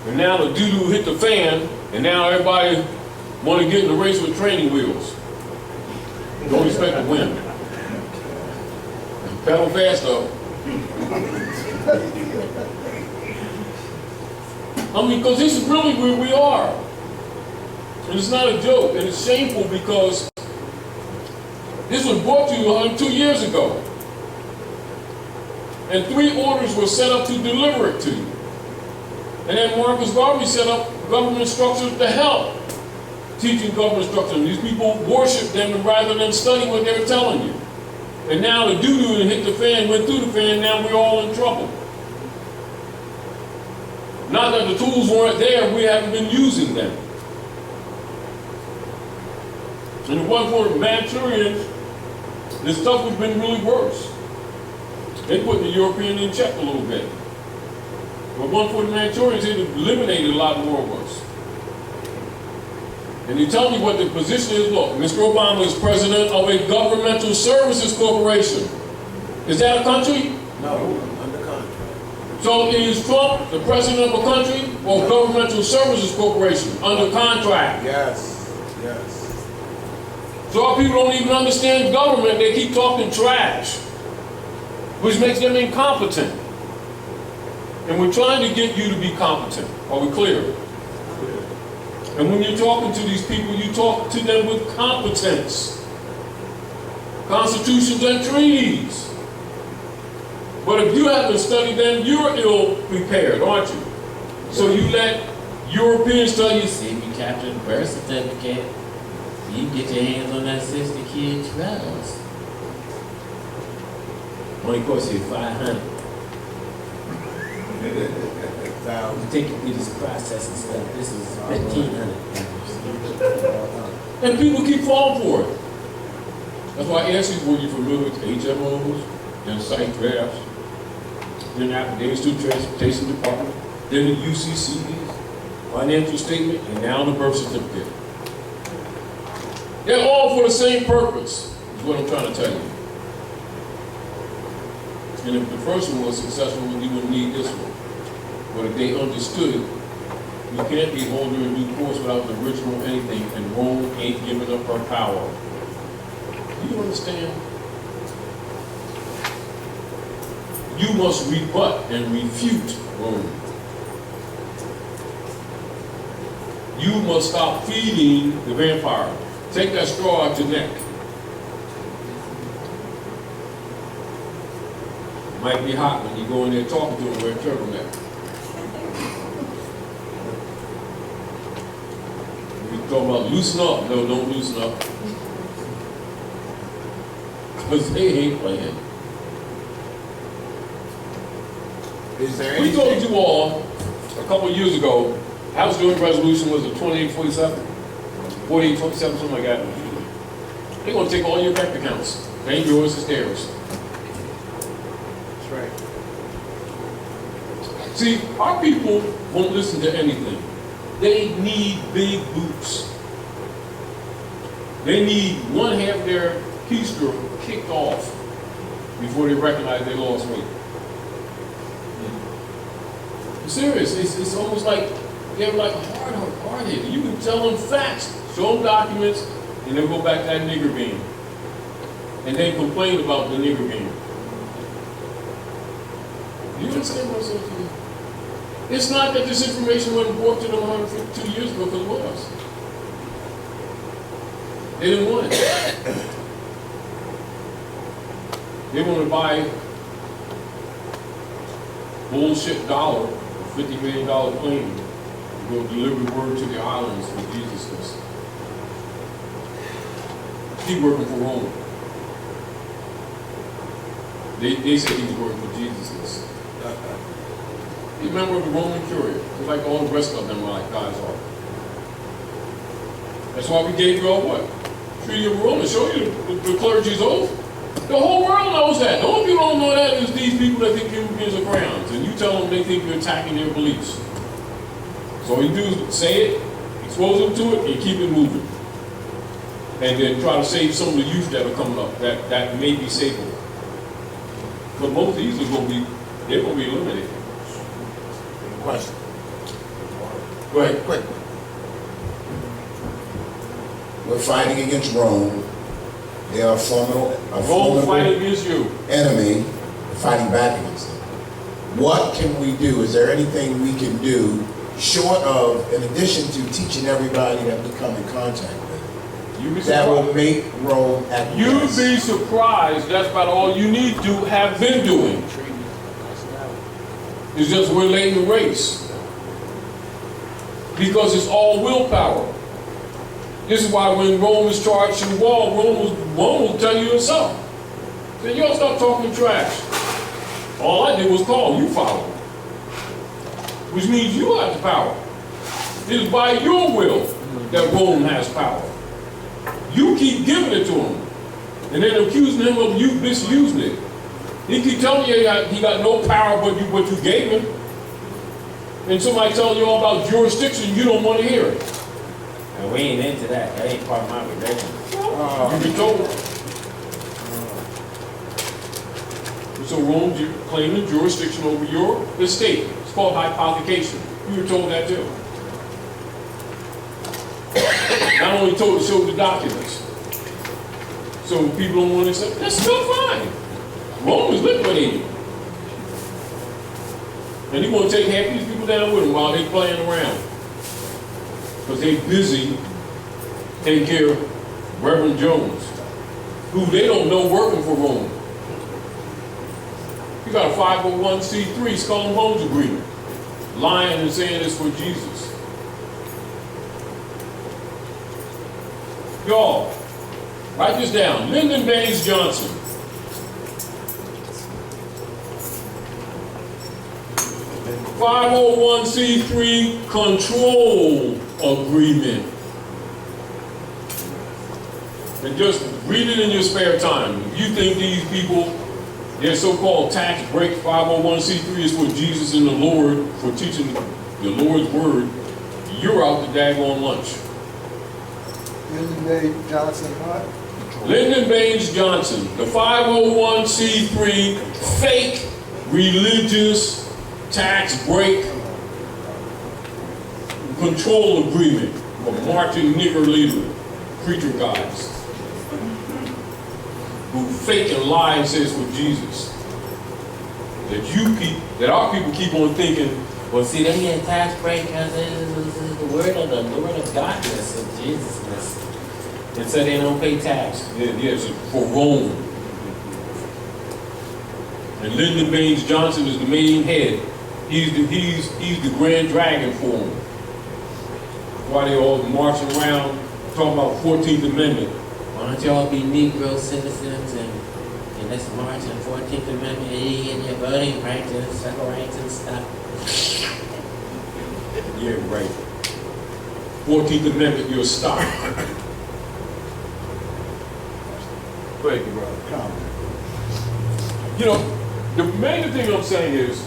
Speaker 1: And now the doo-doo hit the fan, and now everybody want to get in the race with training wheels. Don't expect to win. Pedal fast though. I mean, because this is really where we are. And it's not a joke, and it's shameful because this was brought to you 2 years ago. And 3 orders were set up to deliver it to you. And then Marcus Garvey set up government structures to help teaching government structure. And these people worship them rather than study what they're telling you. And now the doo-doo hit the fan, went through the fan, now we're all in trouble. Not that the tools weren't there, we haven't been using them. And if it wasn't for the Manchurians, this stuff would have been really worse. They put the European in check a little bit. But one for the Manchurians, it eliminated a lot more of us. And you tell me what the position is. Look, Mr. Obama is president of a governmental services corporation. Is that a country?
Speaker 7: No, under contract.
Speaker 1: So is Trump the president of a country or governmental services corporation under contract?
Speaker 7: Yes, yes.
Speaker 1: So our people don't even understand government. They keep talking trash, which makes them incompetent. And we're trying to get you to be competent. Are we clear? And when you're talking to these people, you talk to them with competence. Constitutions and treaties. But if you haven't studied them, you're ill prepared, aren't you? So you let Europeans tell you,
Speaker 8: See, if you capture the birth certificate, you can get your hands on that 60 kid trials. Only cost you 500. You take it through this process and stuff. This is 1,500.
Speaker 1: and people keep falling for it. That's why I asked you, were you familiar with HMOs and site drafts, then affidavits to the Transportation Department, then the UCCs, financial statement, and now the birth certificate. They're all for the same purpose, is what I'm trying to tell you. And if the first one was successful, you wouldn't need this one. But if they understood, you can't be holder in due course without the original anything, and Rome ain't giving up her power. Do you understand? You must rebut and refute Rome. You must stop feeding the vampire. Take that straw out your neck. It might be hot when you go in there talking to him wearing a turtleneck. You're talking about loosen up. No, don't loosen up. Because they ain't playing.
Speaker 7: Is there
Speaker 1: We told
Speaker 7: anything?
Speaker 1: you all a couple of years ago, House Joint Resolution was it 2847? 4827, something like that. They're going to take all your bank accounts. They ain't yours, it's theirs.
Speaker 7: That's right.
Speaker 1: See, our people won't listen to anything. They need big boots. They need one half of their keister kicked off before they recognize they lost weight. I'm serious. It's almost like they're like hard-headed. You can tell them facts, show them documents, and they'll go back to that nigger bean. And then complain about the nigger bean. You understand what I'm saying to you? It's not that this information wasn't brought to them 152 years ago, because it was. They didn't want it. They want to buy bullshit dollar, $50 million plane, to go deliver word to the islands for Jesus. Keep working for Rome. They said he was working for Jesus. You remember the Roman Curia? It's like all the rest of them were like God's art. That's why we gave you all what? Treaty of Rome to show you the clergy's oath. The whole world knows that. The only people who don't know that is these people that think human beings are crowns. And you tell them they think you're attacking their beliefs. So all you do is say it, expose them to it, and keep it moving. And then try to save some of the youth that are coming up that may be savable. But most of these are going to be, they're going to be eliminated.
Speaker 7: Question.
Speaker 1: Go ahead.
Speaker 7: Quick.
Speaker 4: We're fighting against Rome. They are a
Speaker 1: Rome fight
Speaker 4: formidable
Speaker 1: against you.
Speaker 4: enemy, fighting back against them. What can we do? Is there anything we can do short of, in addition to teaching everybody that we come in contact with,
Speaker 1: You'd be
Speaker 4: that will
Speaker 1: surprised.
Speaker 4: make Rome
Speaker 1: You'd
Speaker 4: acquiesce?
Speaker 1: be surprised. That's about all you need to have been doing. It's just we're late in the race. Because it's all willpower. This is why when Rome is charged to the wall, Rome will tell you itself. Say, y'all stop talking trash. All I did was call, you followed. which means you have the power. It is by your will that Rome has power. You keep giving it to him, and then accusing him of you misusing it. He keep telling you he got no power but what you gave him. And somebody telling you all about jurisdiction, you don't want to hear it.
Speaker 8: And we ain't into that. That ain't part of my religion.
Speaker 1: You be told. So Rome's claiming jurisdiction over your estate. It's called hypothecation. You were told that too. Not only told to show the documents. So people don't want to accept. That's still fine. Rome is liquidated. And he want to take half these people down with him while they playing around. Because they busy taking care of Reverend Jones, who they don't know working for Rome. You got a 501c3 Skull and Bones agreement, lying and saying it's for Jesus. Y'all, write this down. Lyndon Baines Johnson. (501c3) control agreement. And just read it in your spare time. If you think these people, their so-called tax break 501c3 is for Jesus and the Lord, for teaching the Lord's word, you're out to daggone lunch.
Speaker 5: Lyndon Baines Johnson, what?
Speaker 1: Lyndon Baines Johnson, the 501c3 fake religious tax break control agreement for marching nigger leader, preacher guys, who fake and lie and say it's for Jesus. That our people keep on thinking,
Speaker 8: Well, see, they get tax break because this is the word of the Lord of Godness of Jesusness. And so they don't pay tax.
Speaker 1: yes, for Rome. And Lyndon Baines Johnson is the main head. He's the grand dragon for them. Why they all marching around talking about 14th Amendment.
Speaker 8: Why don't y'all be Negro citizens and let's march on 14th Amendment and your voting rights and civil rights and stuff.
Speaker 1: Yeah, right. 14th Amendment, you're stopped. Go ahead, brother.
Speaker 5: Comment.
Speaker 1: You know, the main thing I'm saying is,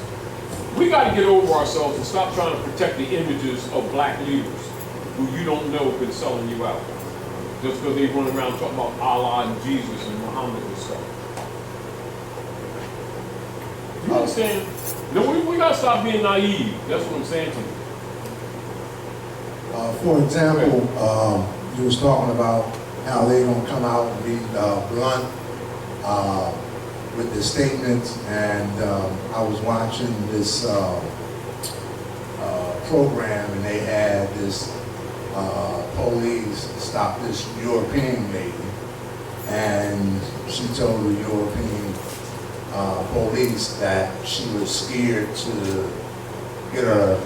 Speaker 1: we got to get over ourselves and stop trying to protect the images of black leaders who you don't know have been selling you out. Just because they run around talking about Allah and Jesus and Muhammad and stuff. You understand? No, we got to stop being naive. That's what I'm saying to you.
Speaker 7: For example, you was talking about how they gonna come out and be blunt with the statements, and I was watching this program, and they had this police stop this European lady, and she told the European police that she was scared to get her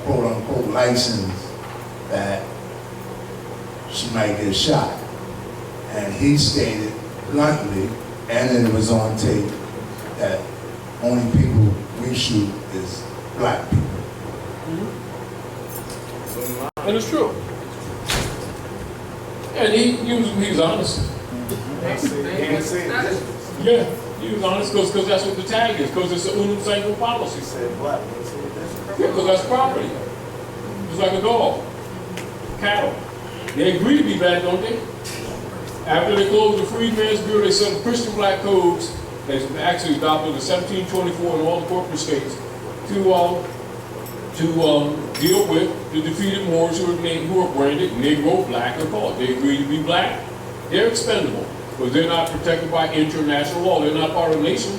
Speaker 7: quote-unquote license, that she might get shot. And he stated bluntly, and it was on tape, that only people we shoot is black people.
Speaker 1: And it's true. And he was honest. Yeah, he was honest because that's what the tag is, because it's an unum single policy. Yeah, because that's property. It's like a dog, cattle. They agree to be bad, don't they? After they closed the Freedmen's Bureau, they set Christian black codes that's actually adopted in 1724 in all the corporate states to deal with the defeated Moors who are branded Negro, black, or colored. They agree to be black. They're expendable because they're not protected by international law. They're not part of a nation.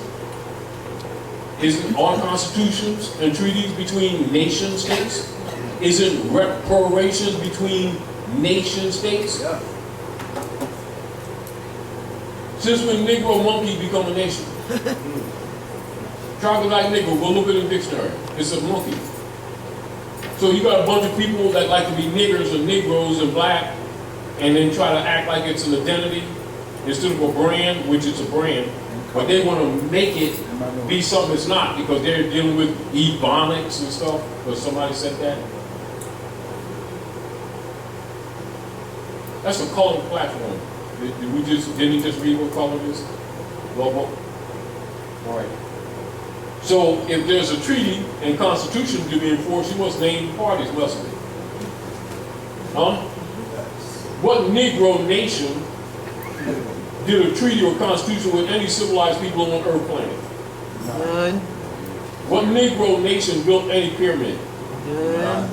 Speaker 1: Isn't our constitutions and treaties between nation states? Isn't reparations between nation states?
Speaker 5: Yeah.
Speaker 1: Since when Negro monkey become a nation? Troglodyte Negro, go look at the dictionary. It's a monkey. So you got a bunch of people that like to be niggers and Negroes and black, and then try to act like it's an identity. instead of a brand, which is a brand, but they want to make it be something it's not because they're dealing with ebonics and stuff. Or somebody said that. That's a color platform. Didn't he just read what color it is? Logo? All right. So if there's a treaty and constitution to be enforced, you must name the parties, mustn't it? Huh? What Negro nation did a treaty or constitution with any civilized people on Earth planet?
Speaker 3: None.
Speaker 1: What Negro nation built any pyramid?
Speaker 3: None.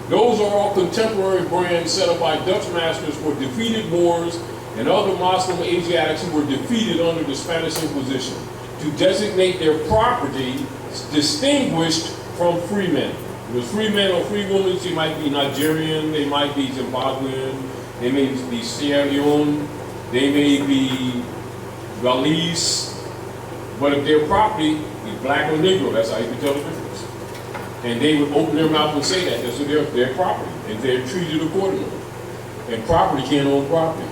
Speaker 1: Those are all contemporary brands set up by Dutch masters for defeated Moors and other Muslim Asiatics who were defeated under the Spanish Inquisition to designate their property distinguished from free men. With free men or free women, they might be Nigerian, they might be Zimbabwean, they may be Sierra Leone, they may be Galice, but if their property is black or Negro, that's how you can tell the difference. And they would open their mouth and say that. That's their property, and they're treated accordingly. And property can't own property.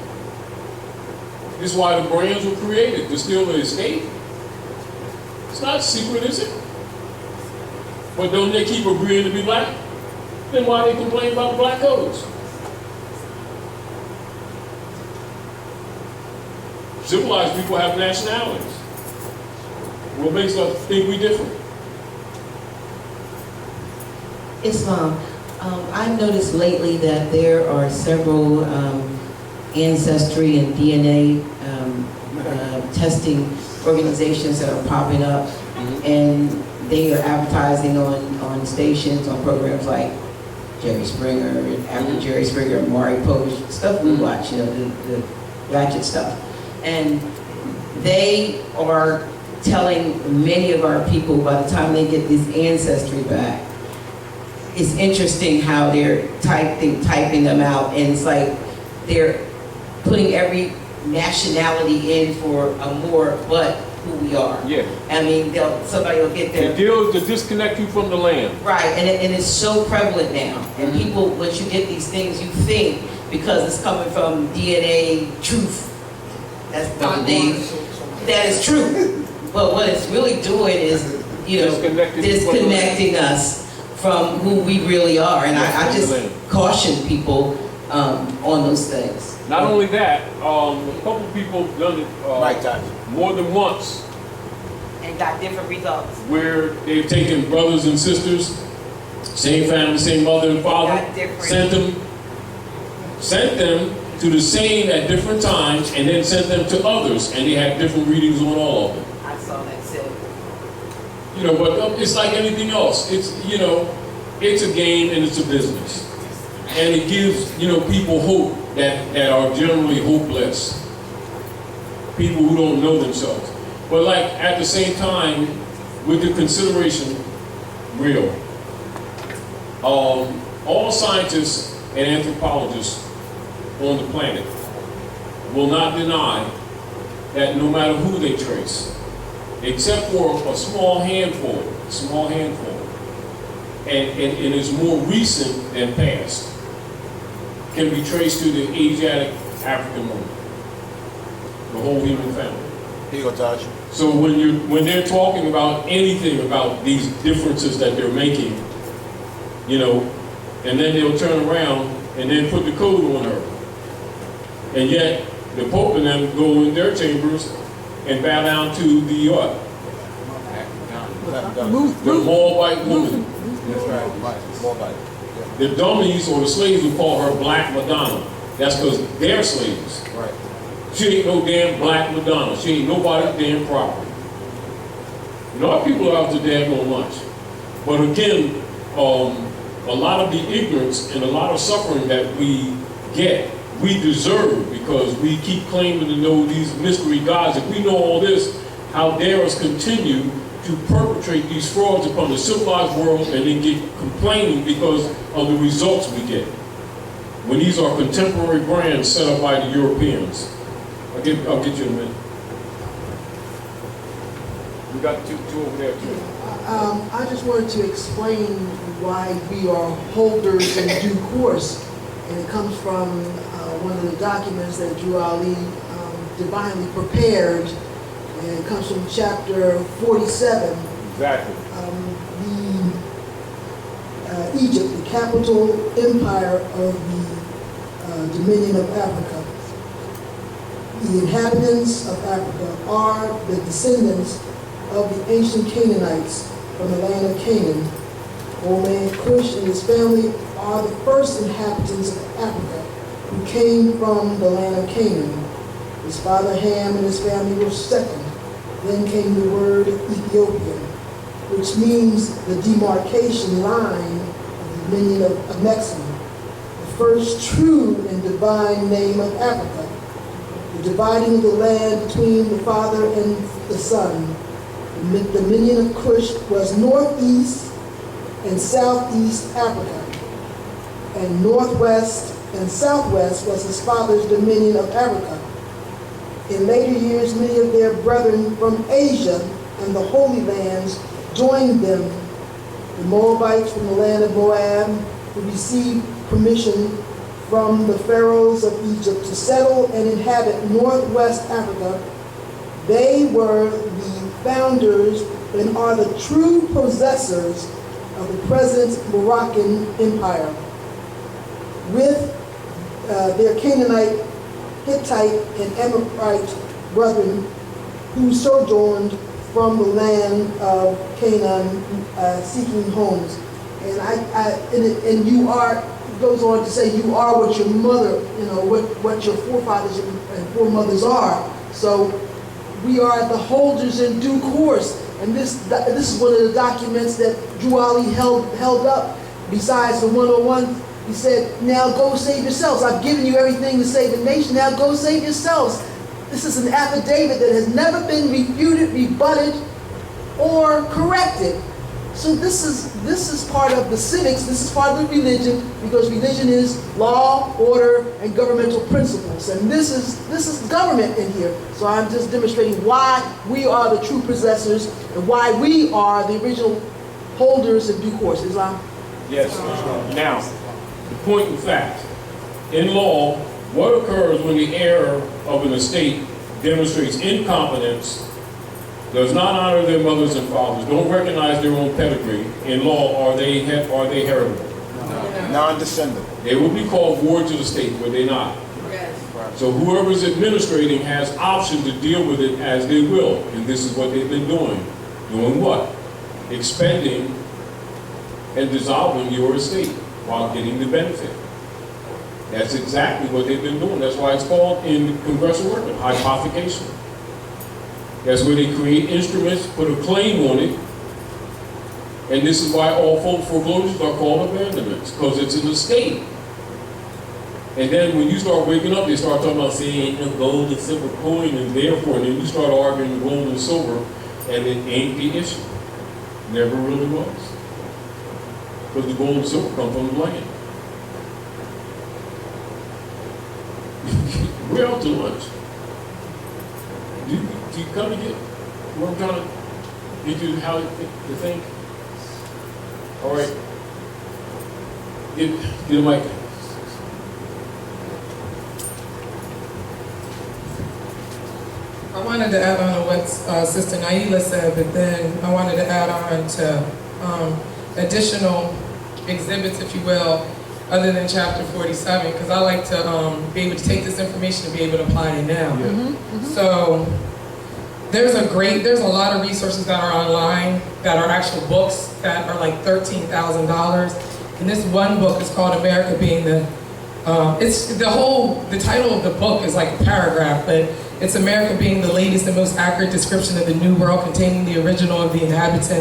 Speaker 1: This is why the brands were created, to steal the estate. It's not secret, is it? But don't they keep agreeing to be black? Then why they complain about the black codes? Civilized people have nationalities. What makes us think we different?
Speaker 9: Islam. I've noticed lately that there are several ancestry and DNA testing organizations that are popping up, and they are advertising on stations, on programs like Jerry Springer, and after Jerry Springer, Maury Povich, stuff we watch, you know, the ratchet stuff. And they are telling many of our people by the time they get this ancestry back, it's interesting how they're typing them out, and it's like they're putting every nationality in for a more but who we are.
Speaker 1: Yeah.
Speaker 9: I mean, somebody will get there.
Speaker 1: The deal is to disconnect you from the land.
Speaker 9: Right, and it's so prevalent now. And people, once you get these things, you think because it's coming from DNA truth, that's what that is true. But what it's really doing is, you know, disconnecting us from who we really are. And I just caution people on those things.
Speaker 1: Not only that, a couple of people have done it more than once,
Speaker 9: And got different results.
Speaker 1: where they've taken brothers and sisters, same family, same mother and father,
Speaker 9: Got different.
Speaker 1: sent them to the same at different times, and then sent them to others, and they had different readings on all of them.
Speaker 9: I saw that too.
Speaker 1: You know, but it's like anything else. It's, you know, it's a game and it's a business. And it gives, you know, people hope that are generally hopeless. People who don't know themselves. But like at the same time, with the consideration real, all scientists and anthropologists on the planet will not deny that no matter who they trace, except for a small handful, and is more recent than past, can be traced to the Asiatic African woman, the whole human family.
Speaker 4: Here you go, Taj.
Speaker 1: So when they're talking about anything about these differences that they're making, you know, and then they'll turn around and then put the code on her. And yet the Pope and them go in their chambers and bow down to the the Moabite woman. The dummies or the slaves would call her Black Madonna. That's because they're slaves.
Speaker 4: Right.
Speaker 1: She ain't no damn Black Madonna. She ain't nobody's damn property. You know, our people are out to daggone lunch. But again, a lot of the ignorance and a lot of suffering that we get, we deserve because we keep claiming to know these mystery gods. If we know all this, how dare us continue to perpetrate these frauds upon the civilized world and then get complaining because of the results we get. When these are contemporary brands set up by the Europeans. I'll get you in a minute. We got two over there too.
Speaker 3: I just wanted to explain why we are holders in due course, and it comes from one of the documents that Drew Ali divinely prepared, and it comes from chapter 47.
Speaker 1: Exactly.
Speaker 3: Egypt, the capital empire of the Dominion of Africa. The inhabitants of Africa are the descendants of the ancient Canaanites from the land of Canaan. Old man Cush and his family are the first inhabitants of Africa who came from the land of Canaan. His father Ham and his family were second. Then came the word Ethiopia, which means the demarcation line of the dominion of Amexem, the first true and divine name of Africa. The dividing of the land between the father and the son. The dominion of Cush was northeast and southeast Africa, and northwest and southwest was his father's dominion of Africa. In later years, many of their brethren from Asia and the Holy Lands joined them. The Moabites from the land of Moab, who received permission from the pharaohs of Egypt to settle and inhabit northwest Africa. They were the founders and are the true possessors of the present Moroccan Empire, with their Canaanite, Hittite, and Amorite brethren who sojourned from the land of Canaan seeking homes. And you are, it goes on to say, you are what your mother, what your forefathers and foremothers are. So we are the holders in due course. And this is one of the documents that Drew Ali held up. Besides the 101, he said, now go save yourselves. I've given you everything to save the nation. Now go save yourselves. This is an affidavit that has never been refuted, rebutted, or corrected. So this is part of the civics. This is part of the religion, because religion is law, order, and governmental principles. And this is government in here. So I'm just demonstrating why we are the true possessors and why we are the original holders in due course. Islam.
Speaker 1: Yes. Now, the point in fact, in law, what occurs when the heir of an estate demonstrates incompetence, does not honor their mothers and fathers, don't recognize their own pedigree, in law, are they heritable?
Speaker 4: No. Non-descendant.
Speaker 1: They will be called wards of the state, but they're not.
Speaker 10: Yes.
Speaker 1: So whoever is administrating has option to deal with it as they will, and this is what they've been doing. Doing what? Expending and dissolving your estate while getting the benefit. That's exactly what they've been doing. That's why it's called in the Congressional record, hypothecation. That's where they create instruments, put a claim on it, and this is why all foreclosures are called abandonments, because it's an estate. And then when you start waking up, they start talking about saying ain't no gold and silver coin, and therefore, and then you start arguing gold and silver, and it ain't the issue. Never really was. Because the gold and silver come from the land. We're out to lunch. Do you come to get what I'm trying to get you how to think? All right. Get the mic.
Speaker 10: I wanted to add on to what Sister Naila said, but then I wanted to add on to additional exhibits, if you will, other than chapter 47, because I like to be able to take this information and be able to apply it now. Yeah. So there's a lot of resources that are online that are actual books that are like $13,000. And this one book is called America Being the title of the book is like a paragraph, but it's America Being the Latest and Most Accurate Description of the New World, containing the original of the inhabitants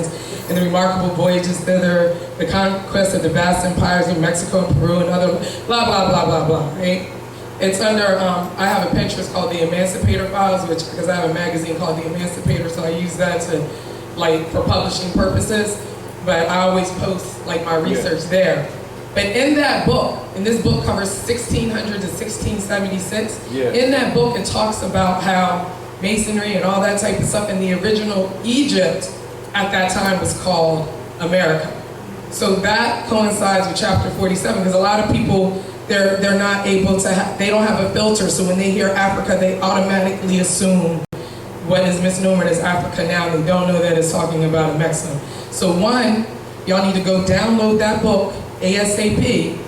Speaker 10: and the remarkable voyages thither, the conquest of the vast empires of Mexico and Peru and other blah, blah, blah, blah, blah, right? It's under, I have a Pinterest called the Emancipator Files, because I have a magazine called the Emancipator, so I use that for publishing purposes, but I always post my research there. But in that book, and this book covers 1600 to 1676, in that book it talks about how masonry and all that type of stuff in the original Egypt at that time was called America. So that coincides with chapter 47, because a lot of people they're not able to they don't have a filter, so when they hear Africa, they automatically assume what is misnomered as Africa now. They don't know that it's talking about Amexem. So one, y'all need to go download that book ASAP,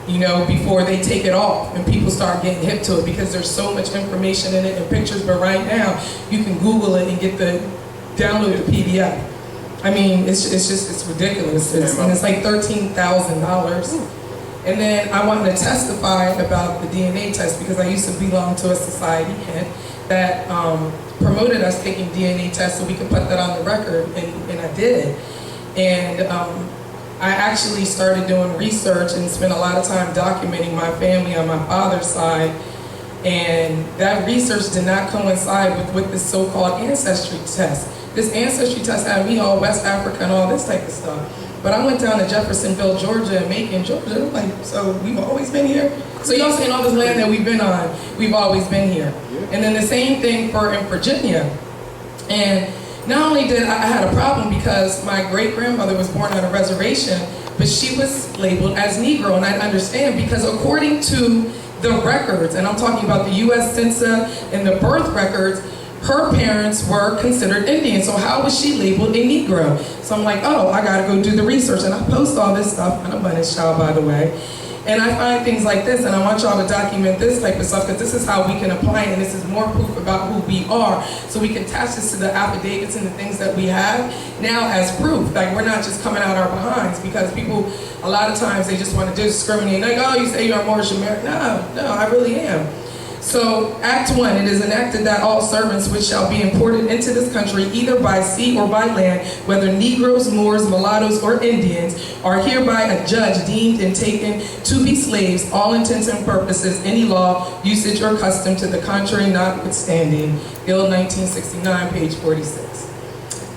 Speaker 10: you know, before they take it off and people start getting hip to it, because there's so much information in it and pictures. But right now, you can Google it and download the PDF. I mean, it's ridiculous. And it's like $13,000. And then I wanted to testify about the DNA test, because I used to belong to a society that promoted us taking DNA tests so we could put that on the record, and I did. And I actually started doing research and spent a lot of time documenting my family on my father's side, and that research did not coincide with this so-called ancestry test. This ancestry test had me all West Africa and all this type of stuff. But I went down to Jeffersonville, Georgia, and Macon, Georgia. I'm like, so we've always been here? So y'all saying all this land that we've been on, we've always been here. And then the same thing in Virginia. And not only did I had a problem because my great-grandmother was born on a reservation, but she was labeled as Negro, and I understand, because according to the records, and I'm talking about the U.S. Census and the birth records, her parents were considered Indian, so how was she labeled a Negro? So I'm like, oh, I gotta go do the research, and I post all this stuff, and I'm a Bunnish child, by the way, and I find things like this, and I want y'all to document this type of stuff, because this is how we can apply it, and this is more proof about who we are, so we can attach this to the affidavits and the things that we have now as proof. Like, we're not just coming out our behinds, because people, a lot of times, they just want to discriminate, like, oh, you say you're a Moorish American. No, I really am. So, Act 1, it is enacted that all servants which shall be imported into this country, either by sea or by land, whether Negroes, Moors, mulattoes, or Indians, are hereby adjudged, deemed, and taken to be slaves, all intents and purposes, any law, usage, or custom to the contrary notwithstanding. Bill 1969, page 46.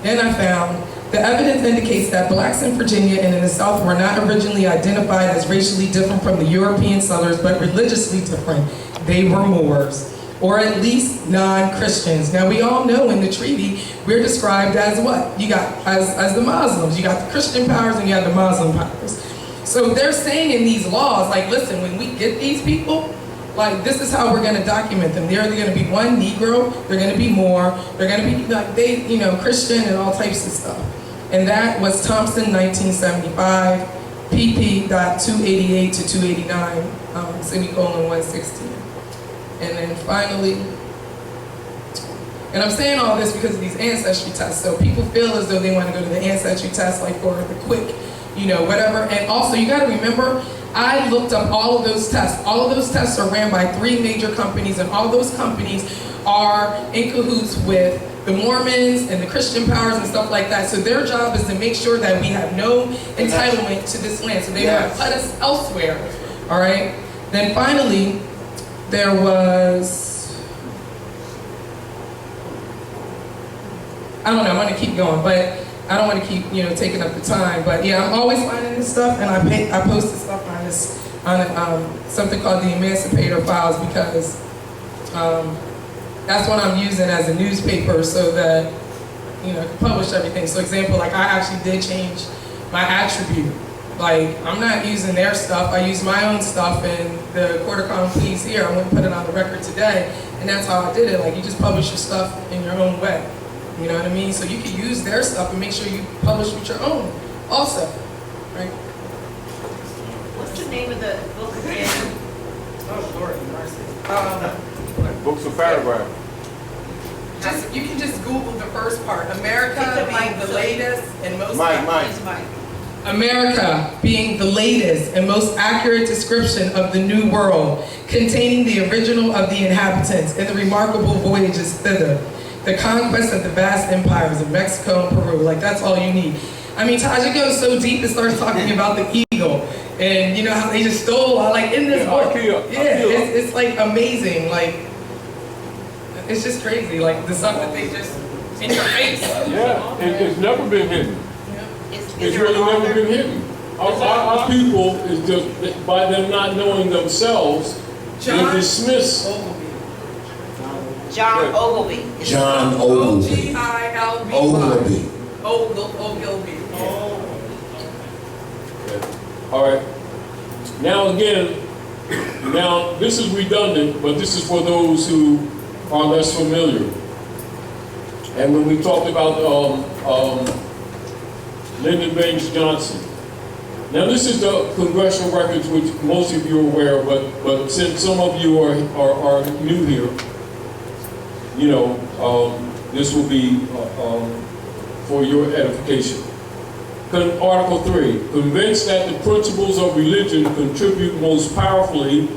Speaker 10: Then I found, the evidence indicates that blacks in Virginia and in the South were not originally identified as racially different from the European settlers, but religiously different. They were Moors, or at least non-Christians. Now we all know in the treaty, we're described as what? You got, as the Muslims. You got the Christian powers and you have the Muslim powers. So they're saying in these laws, like, listen, when we get these people, like, this is how we're gonna document them. They're going to be one Negro, they're gonna be Moor, they're gonna be, like, Christian and all types of stuff. And that was Thompson, 1975, pp.288 to 289, semicolon 116. And then finally, and I'm saying all this because of these ancestry tests. So people feel as though they want to go to the ancestry test, like for the quick, whatever. And also, you got to remember, I looked up all of those tests. All of those tests are ran by 3 major companies, and all of those companies are in cahoots with the Mormons and the Christian powers and stuff like that. So their job is to make sure that we have no entitlement to this land. So they want to put us elsewhere. All right. Then finally, there was, I don't know, I'm going to keep going, but I don't want to keep, taking up the time. But yeah, I'm always finding this stuff, and I post this stuff on something called the Emancipator Files, because that's what I'm using as a newspaper, so that, I can publish everything. So example, like, I actually did change my attribute. Like, I'm not using their stuff, I use my own stuff, and the Court of Common Pleas here, I'm going to put it on the record today, and that's how I did it. Like, you just publish your stuff in your own way. You know what I mean? So you can use their stuff and make sure you publish with your own also, right?
Speaker 11: What's the name of the book again?
Speaker 10: Oh, Lord, mercy.
Speaker 1: Books of paragraph.
Speaker 10: You can just Google the first part. America being the latest and most America being the latest and most accurate description of the New World, containing the original of the inhabitants and the remarkable voyages thither, the conquest of the vast empires of Mexico and Peru. Like, that's all you need. I mean, Taj, it goes so deep, it starts talking about the eagle, and you know how they just stole, like, in this book. It's like amazing. Like, it's just crazy. Like, the stuff that they just in your face.
Speaker 1: Yeah, it's never been hidden. It's really never been hidden. Our people is just, by them not knowing themselves, they dismiss.
Speaker 11: John Ogilvy.
Speaker 4: John Ogilvy.
Speaker 10: Ogilvy. Ogilvy.
Speaker 1: All right. Now again, Now, this is redundant, but this is for those who are less familiar. And when we talked about Lyndon Baines Johnson, now this is the congressional records, which most of you are aware of, but since some of you are new here, you know, this will be for your edification. Article 3, convinced that the principles of religion contribute most powerfully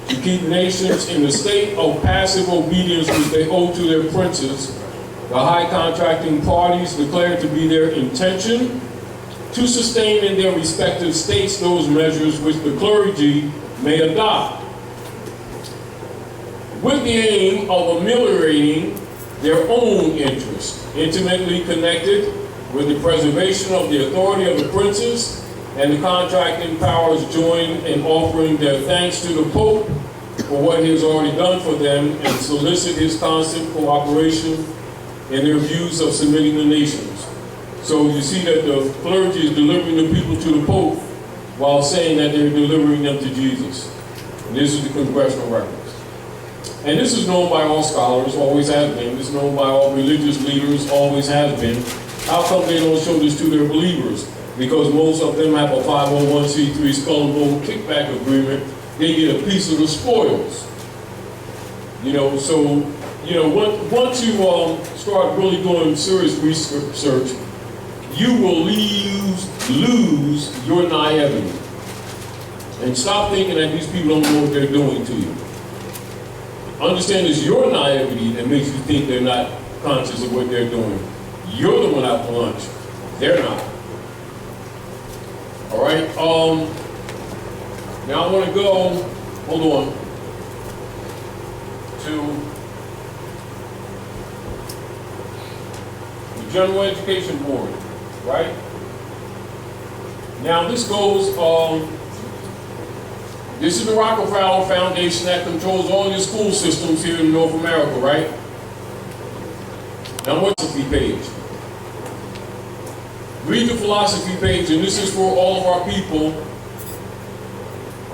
Speaker 1: to keep nations in the state of passive obedience which they owe to their princes, the high contracting parties declare to be their intention to sustain in their respective states those measures which the clergy may adopt, with the aim of ameliorating their own interests, intimately connected with the preservation of the authority of the princes, and the contracting powers join in offering their thanks to the Pope for what he has already done for them and solicit his constant cooperation in their views of submitting the nations. So you see that the clergy is delivering the people to the Pope while saying that they're delivering them to Jesus. And this is the congressional records. And this is known by all scholars, always has been. This is known by all religious leaders, always has been. How come they don't show this to their believers? Because most of them have a 501c3 skull and bone kickback agreement. They get a piece of the spoils. You know, so, you know, once you start really doing serious research, you will lose your naivety. And stop thinking that these people don't know what they're doing to you. Understand it's your naivety that makes you think they're not conscious of what they're doing. You're the one out to lunch. They're not. All right. Now I want to go, hold on, to the General Education Board, right? Now this goes, this is the Rockefeller Foundation that controls all your school systems here in North America, right? Now what's the page? Read the philosophy page, and this is for all of our people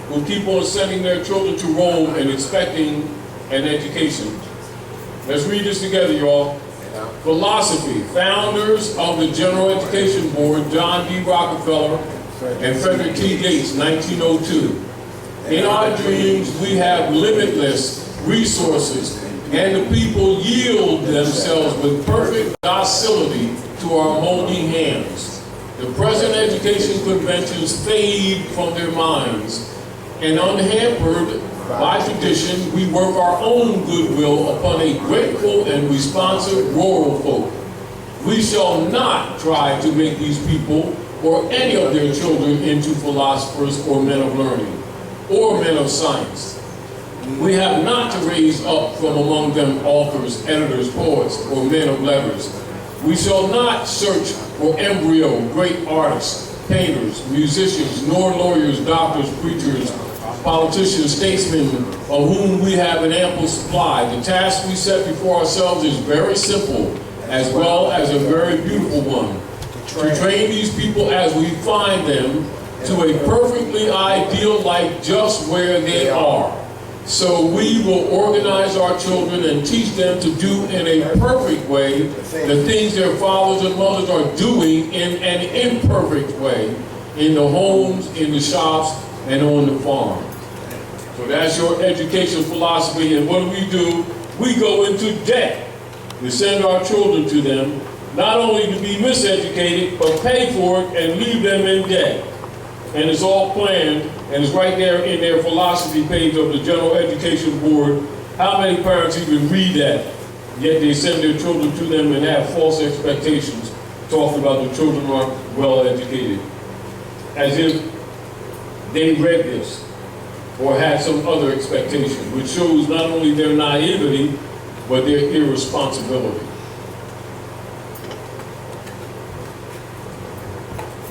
Speaker 1: who keep on sending their children to Rome and expecting an education. Let's read this together, y'all. Philosophy. Founders of the General Education Board, John D. Rockefeller and Frederick T. Gates, 1902. In our dreams, we have limitless resources, and the people yield themselves with perfect docility to our molding hands. The present education conventions fade from their minds, and unhampered by tradition, we work our own goodwill upon a grateful and responsive rural folk. We shall not try to make these people or any of their children into philosophers or men of learning, or men of science. We have not to raise up from among them authors, editors, poets, or men of letters. We shall not search for embryo great artists, painters, musicians, nor lawyers, doctors, preachers, politicians, statesmen, of whom we have an ample supply. The task we set before ourselves is very simple, as well as a very beautiful one. To train these people as we find them to a perfectly ideal life just where they are. So we will organize our children and teach them to do in a perfect way the things their fathers and mothers are doing in an imperfect way, in the homes, in the shops, and on the farm. So that's your education philosophy. And what do? We go into debt to send our children to them, not only to be miseducated, but pay for it and leave them in debt. And it's all planned, and it's right there in their philosophy page of the General Education Board. How many parents even read that? Yet they send their children to them and have false expectations, talking about the children aren't well educated. As if they read this or had some other expectation, which shows not only their naivety, but their irresponsibility.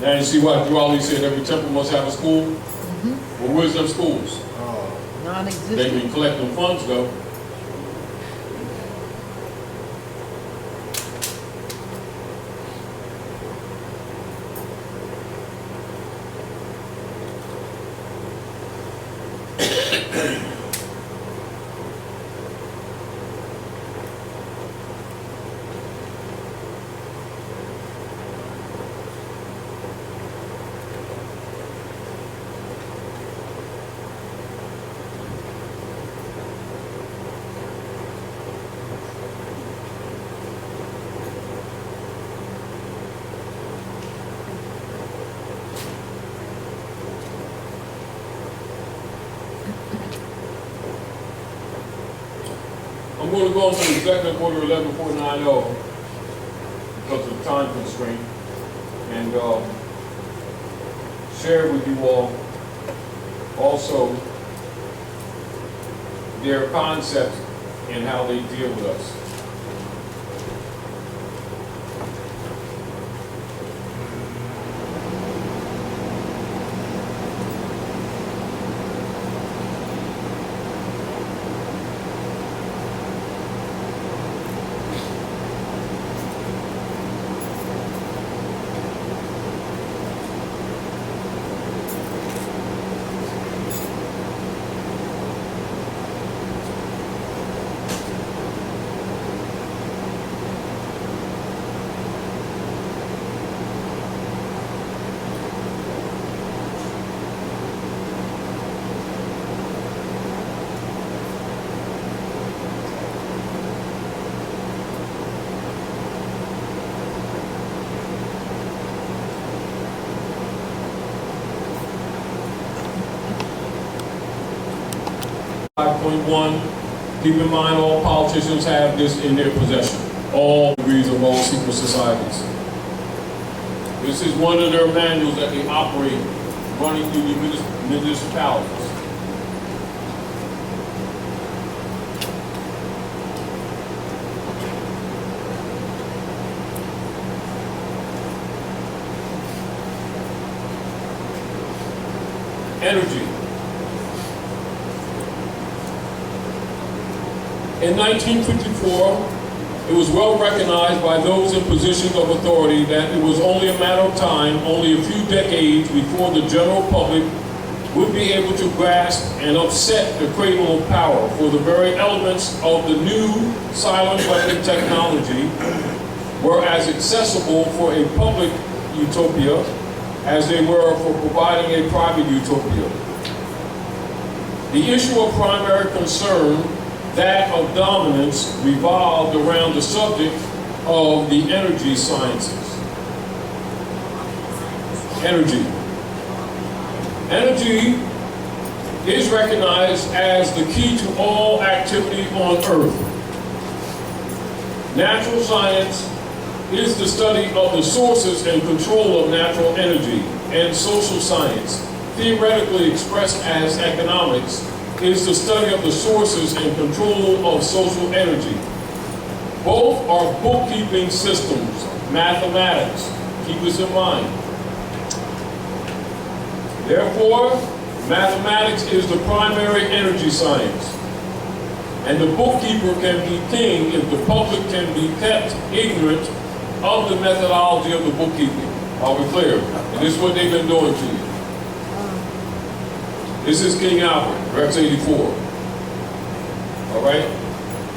Speaker 1: Now you see why Raleigh said every temple must have a school? Mm-hmm. Well, where's them schools?
Speaker 11: Non-existent.
Speaker 1: They've been collecting funds though. I'm going to go into Executive Order 11490 because of time constraint and share with you all also their concepts and how they deal with us. Keep in mind all politicians have this in their possession. All degrees of all secret societies. This is one of their manuals that they operate running through the municipalities. Energy. In 1954, it was well recognized by those in positions of authority that it was only a matter of time, only a few decades, before the general public would be able to grasp and upset the cradle of power, for the very elements of the new silent weapon technology were as accessible for a public utopia as they were for providing a private utopia. The issue of primary concern, that of dominance, revolved around the subject of the energy sciences. Energy. Energy is recognized as the key to all activity on Earth. Natural science is the study of the sources and control of natural energy, and social science, theoretically expressed as economics, is the study of the sources and control of social energy. Both are bookkeeping systems, mathematics. Keep this in mind. Therefore, mathematics is the primary energy science. And the bookkeeper can be king if the public can be kept ignorant of the methodology of the bookkeeping. Are we clear? And this is what they've been doing to you. This is King Albert, Rex 84. All right?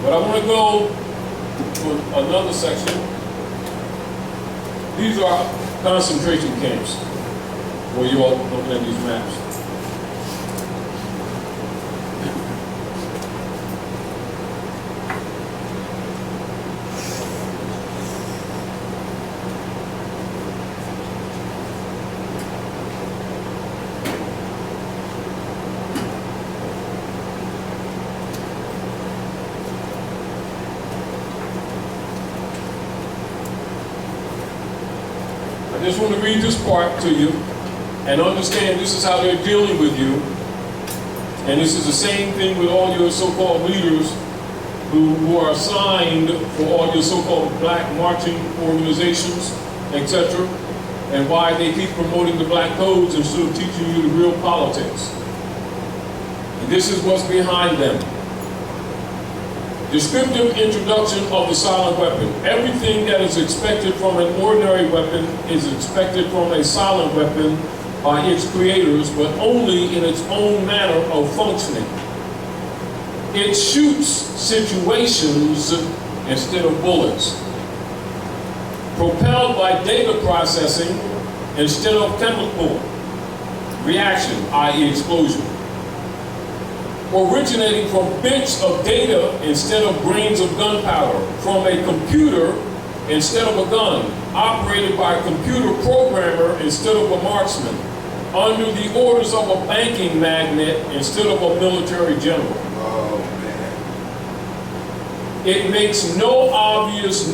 Speaker 1: But I want to go to another section. These are concentration camps where you all looking at these maps. I just want to read this part to you and understand this is how they're dealing with you. And this is the same thing with all your so-called leaders who are assigned for all your so-called black marching organizations, etc. And why they keep promoting the black codes instead of teaching you the real politics. And this is what's behind them. Descriptive introduction of the silent weapon. Everything that is expected from an ordinary weapon is expected from a silent weapon by its creators, but only in its own manner of functioning. It shoots situations instead of bullets. Propelled by data processing instead of chemical reaction, i.e. explosion. Originating from bits of data instead of grains of gunpowder, from a computer instead of a gun, operated by a computer programmer instead of a marksman, under the orders of a banking magnate instead of a military general.
Speaker 7: Oh,
Speaker 1: It makes no obvious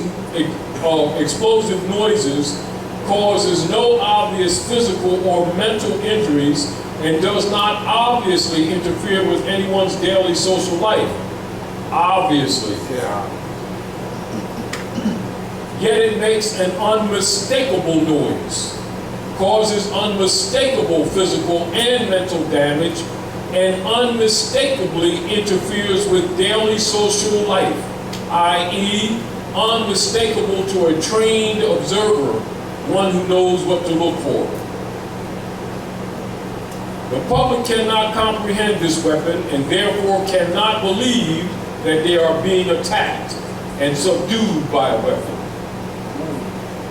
Speaker 1: explosive noises, causes no obvious physical or mental injuries, and does not obviously interfere with anyone's daily social life. Obviously.
Speaker 5: Yeah.
Speaker 1: Yet it makes an unmistakable noise, causes unmistakable physical and mental damage, and unmistakably interferes with daily social life, i.e., unmistakable to a trained observer, one who knows what to look for. The public cannot comprehend this weapon and therefore cannot believe that they are being attacked and subdued by a weapon.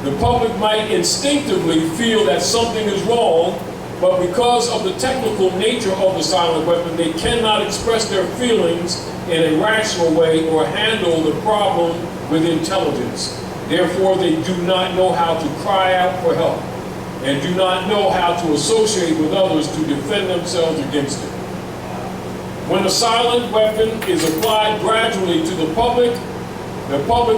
Speaker 1: The public might instinctively feel that something is wrong, but because of the technical nature of the silent weapon, they cannot express their feelings in a rational way or handle the problem with intelligence. Therefore, they do not know how to cry out for help and do not know how to associate with others to defend themselves against it. When a silent weapon is applied gradually to the public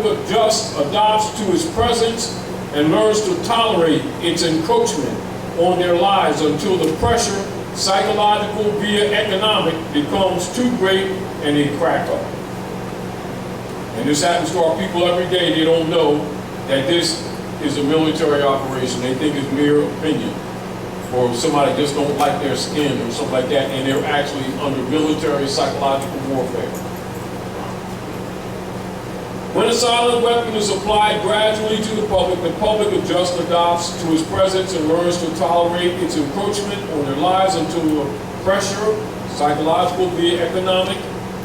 Speaker 1: adopts to its presence and learns to tolerate its encroachment on their lives until the pressure, psychological via economic, becomes too great and they crack up. And this happens to our people every day. They don't know that this is a military operation. They think it's mere opinion. Or somebody just don't like their skin or something like that, and they're actually under military psychological warfare. When a silent weapon is applied gradually to the public adopts to its presence and learns to tolerate its encroachment on their lives until the pressure, psychological via economic,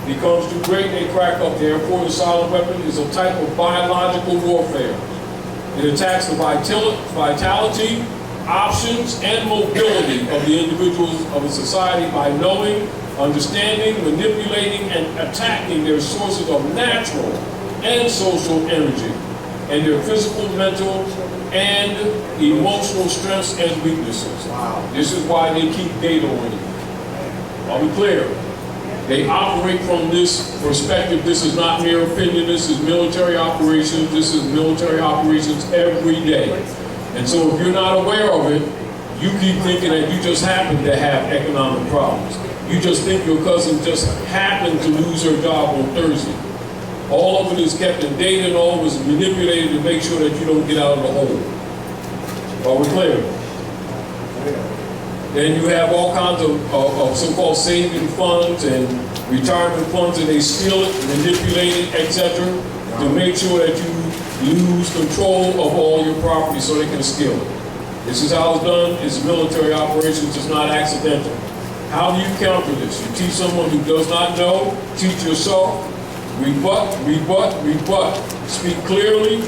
Speaker 1: becomes too great and they crack up. Therefore, the silent weapon is a type of biological warfare. It attacks the vitality, options, and mobility of the individuals of a society by knowing, understanding, manipulating, and attacking their sources of natural and social energy, and their physical, mental, and emotional strengths and weaknesses. Wow. This is why they keep data on you. Are we clear? They operate from this perspective. This is not mere opinion. This is military operations. This is military operations every day. And so if you're not aware of it, you keep thinking that you just happen to have economic problems. You just think your cousin just happened to lose her job on Thursday. All of it is kept in data and all of it is manipulated to make sure that you don't get out of the hole. Are we clear? Then you have all kinds of so-called saving funds and retirement funds, and they steal it, manipulate it, etc., to make sure that you lose control of all your property so they can steal it. This is how it's done. It's military operations. It's not accidental. How do you counter this? You teach someone who does not know. Teach yourself. Rebut, rebut, rebut. Speak clearly.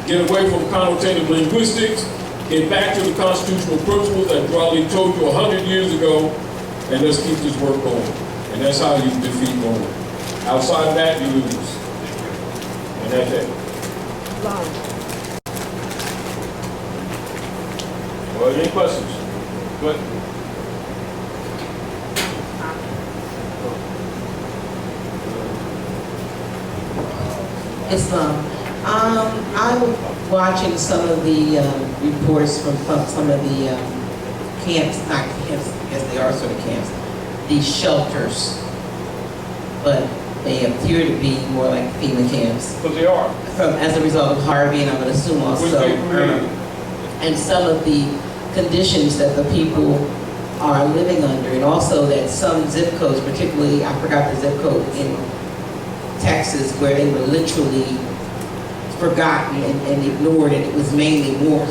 Speaker 1: Get away from connotative linguistics. Get back to the constitutional principles that Raleigh told you 100 years ago, and let's keep this work going. And that's how you defeat Rome. Outside of that, you lose. And that's it. Well, any questions? Go ahead.
Speaker 9: Islam. I'm watching some of the reports from some of the camps, not camps, I guess they are sort of camps, these shelters, but they appear to be more like FEMA camps.
Speaker 1: But they are.
Speaker 9: As a result of Harvey, and I would assume also, and some of the conditions that the people are living under, and also that some zip codes, particularly, I forgot the zip code in Texas, where they were literally forgotten and ignored, and it was mainly Moors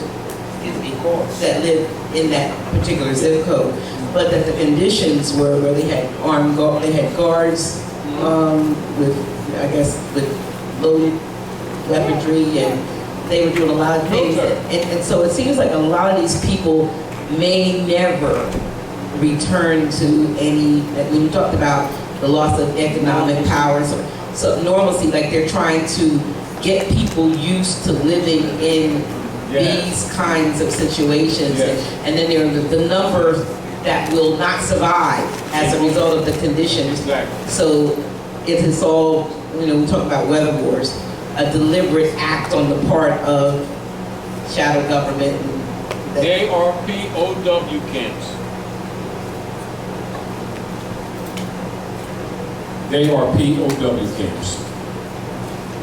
Speaker 9: that lived in that particular zip code. But that the conditions were where they had they had guards with, I guess, with loaded weaponry, and they were doing a lot of things. And so it seems like a lot of these people may never return to any, when you talked about the loss of economic power, so normalcy, like they're trying to get people used to living in these kinds of situations. And then there are the numbers that will not survive as a result of the conditions. So it is all we talk about weather wars, a deliberate act on the part of shadow government.
Speaker 1: They are POW camps. They are POW camps.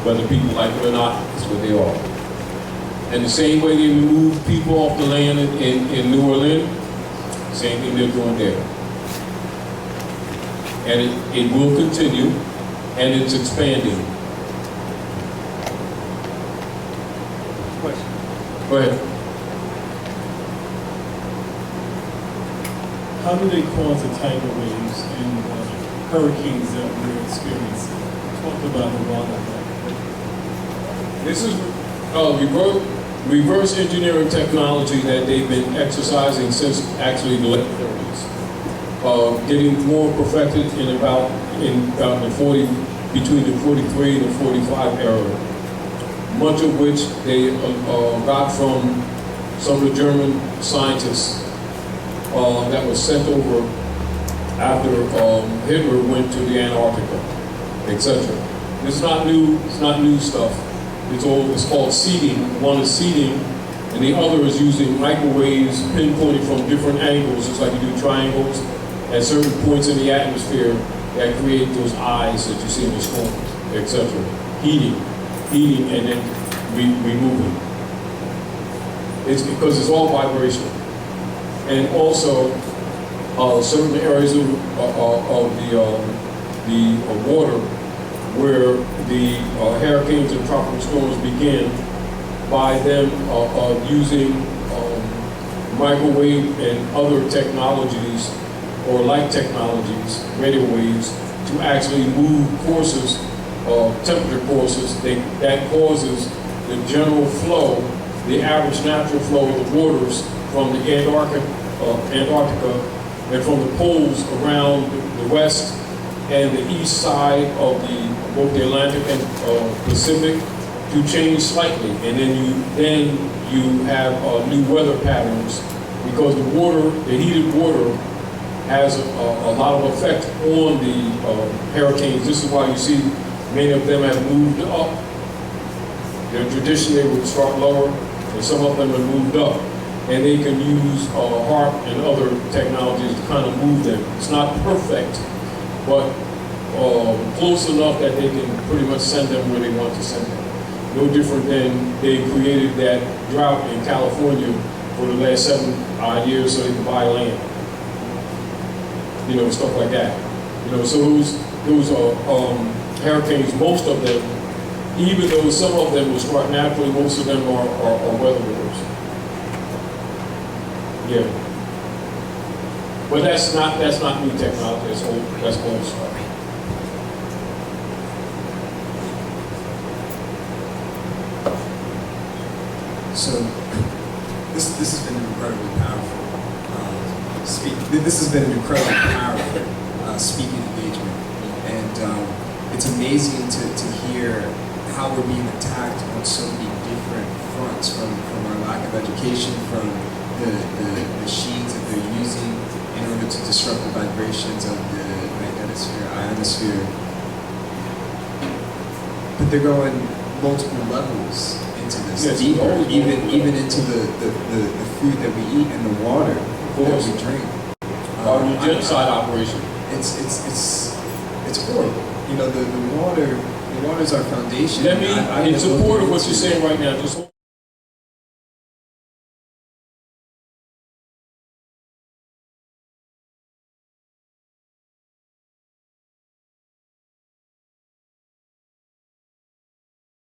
Speaker 1: Whether people like it or not, that's what they are. And the same way they remove people off the land in New Orleans, same thing they're doing there. And it will continue, and it's expanding.
Speaker 5: Question.
Speaker 1: Go ahead.
Speaker 12: How do they cause the tidal waves and hurricanes that we're experiencing? Talk about the water.
Speaker 1: This is reverse engineering technology that they've been exercising since actually the late 30s. Getting more perfected in about the 40, between the 43 and the 45 era. Much of which they got from some of the German scientists that was sent over after Hitler went to the Antarctica, etc. It's not new. It's not new stuff. It's called seeding. One is seeding, and the other is using microwaves pinpointed from different angles, just like you do triangles, at certain points in the atmosphere that create those eyes that you see in the storm, etc. Heating, and then removing. It's because it's all vibration, and also certain areas of the water where the hurricanes and tropical storms begin by them using microwave and other technologies or light technologies, radio waves, to actually move courses, temperature courses that causes the general flow, the average natural flow of the waters from the Antarctica and from the poles around the west and the east side of both the Atlantic and Pacific to change slightly, and then you have new weather patterns because the heated water has a lot of effect on the hurricanes. This is why you see many of them have moved up. Traditionally, they would start lower, and some of them have moved up. And they can use HARP and other technologies to kind of move them. It's not perfect, but close enough that they can pretty much send them where they want to send them. No different than they created that drought in California for the last 7 odd years so they could buy land. Stuff like that. So those hurricanes, most of them, even though some of them will start naturally, most of them are weather wars. Yeah. But that's not new technology. That's old stuff.
Speaker 2: So this has been incredibly powerful. This has been an incredibly powerful speaking engagement, and it's amazing to hear how we're being attacked on so many different fronts, from our lack of education, from the machines that they're using in order to disrupt the vibrations of the magnetosphere, ionosphere. But they're going multiple levels into this,
Speaker 1: yes,
Speaker 2: deeper, even into the food that we eat and the water that we drink.
Speaker 1: Our genocide operation.
Speaker 2: It's horrible. The water is our foundation.
Speaker 1: In support of what you're saying right now, just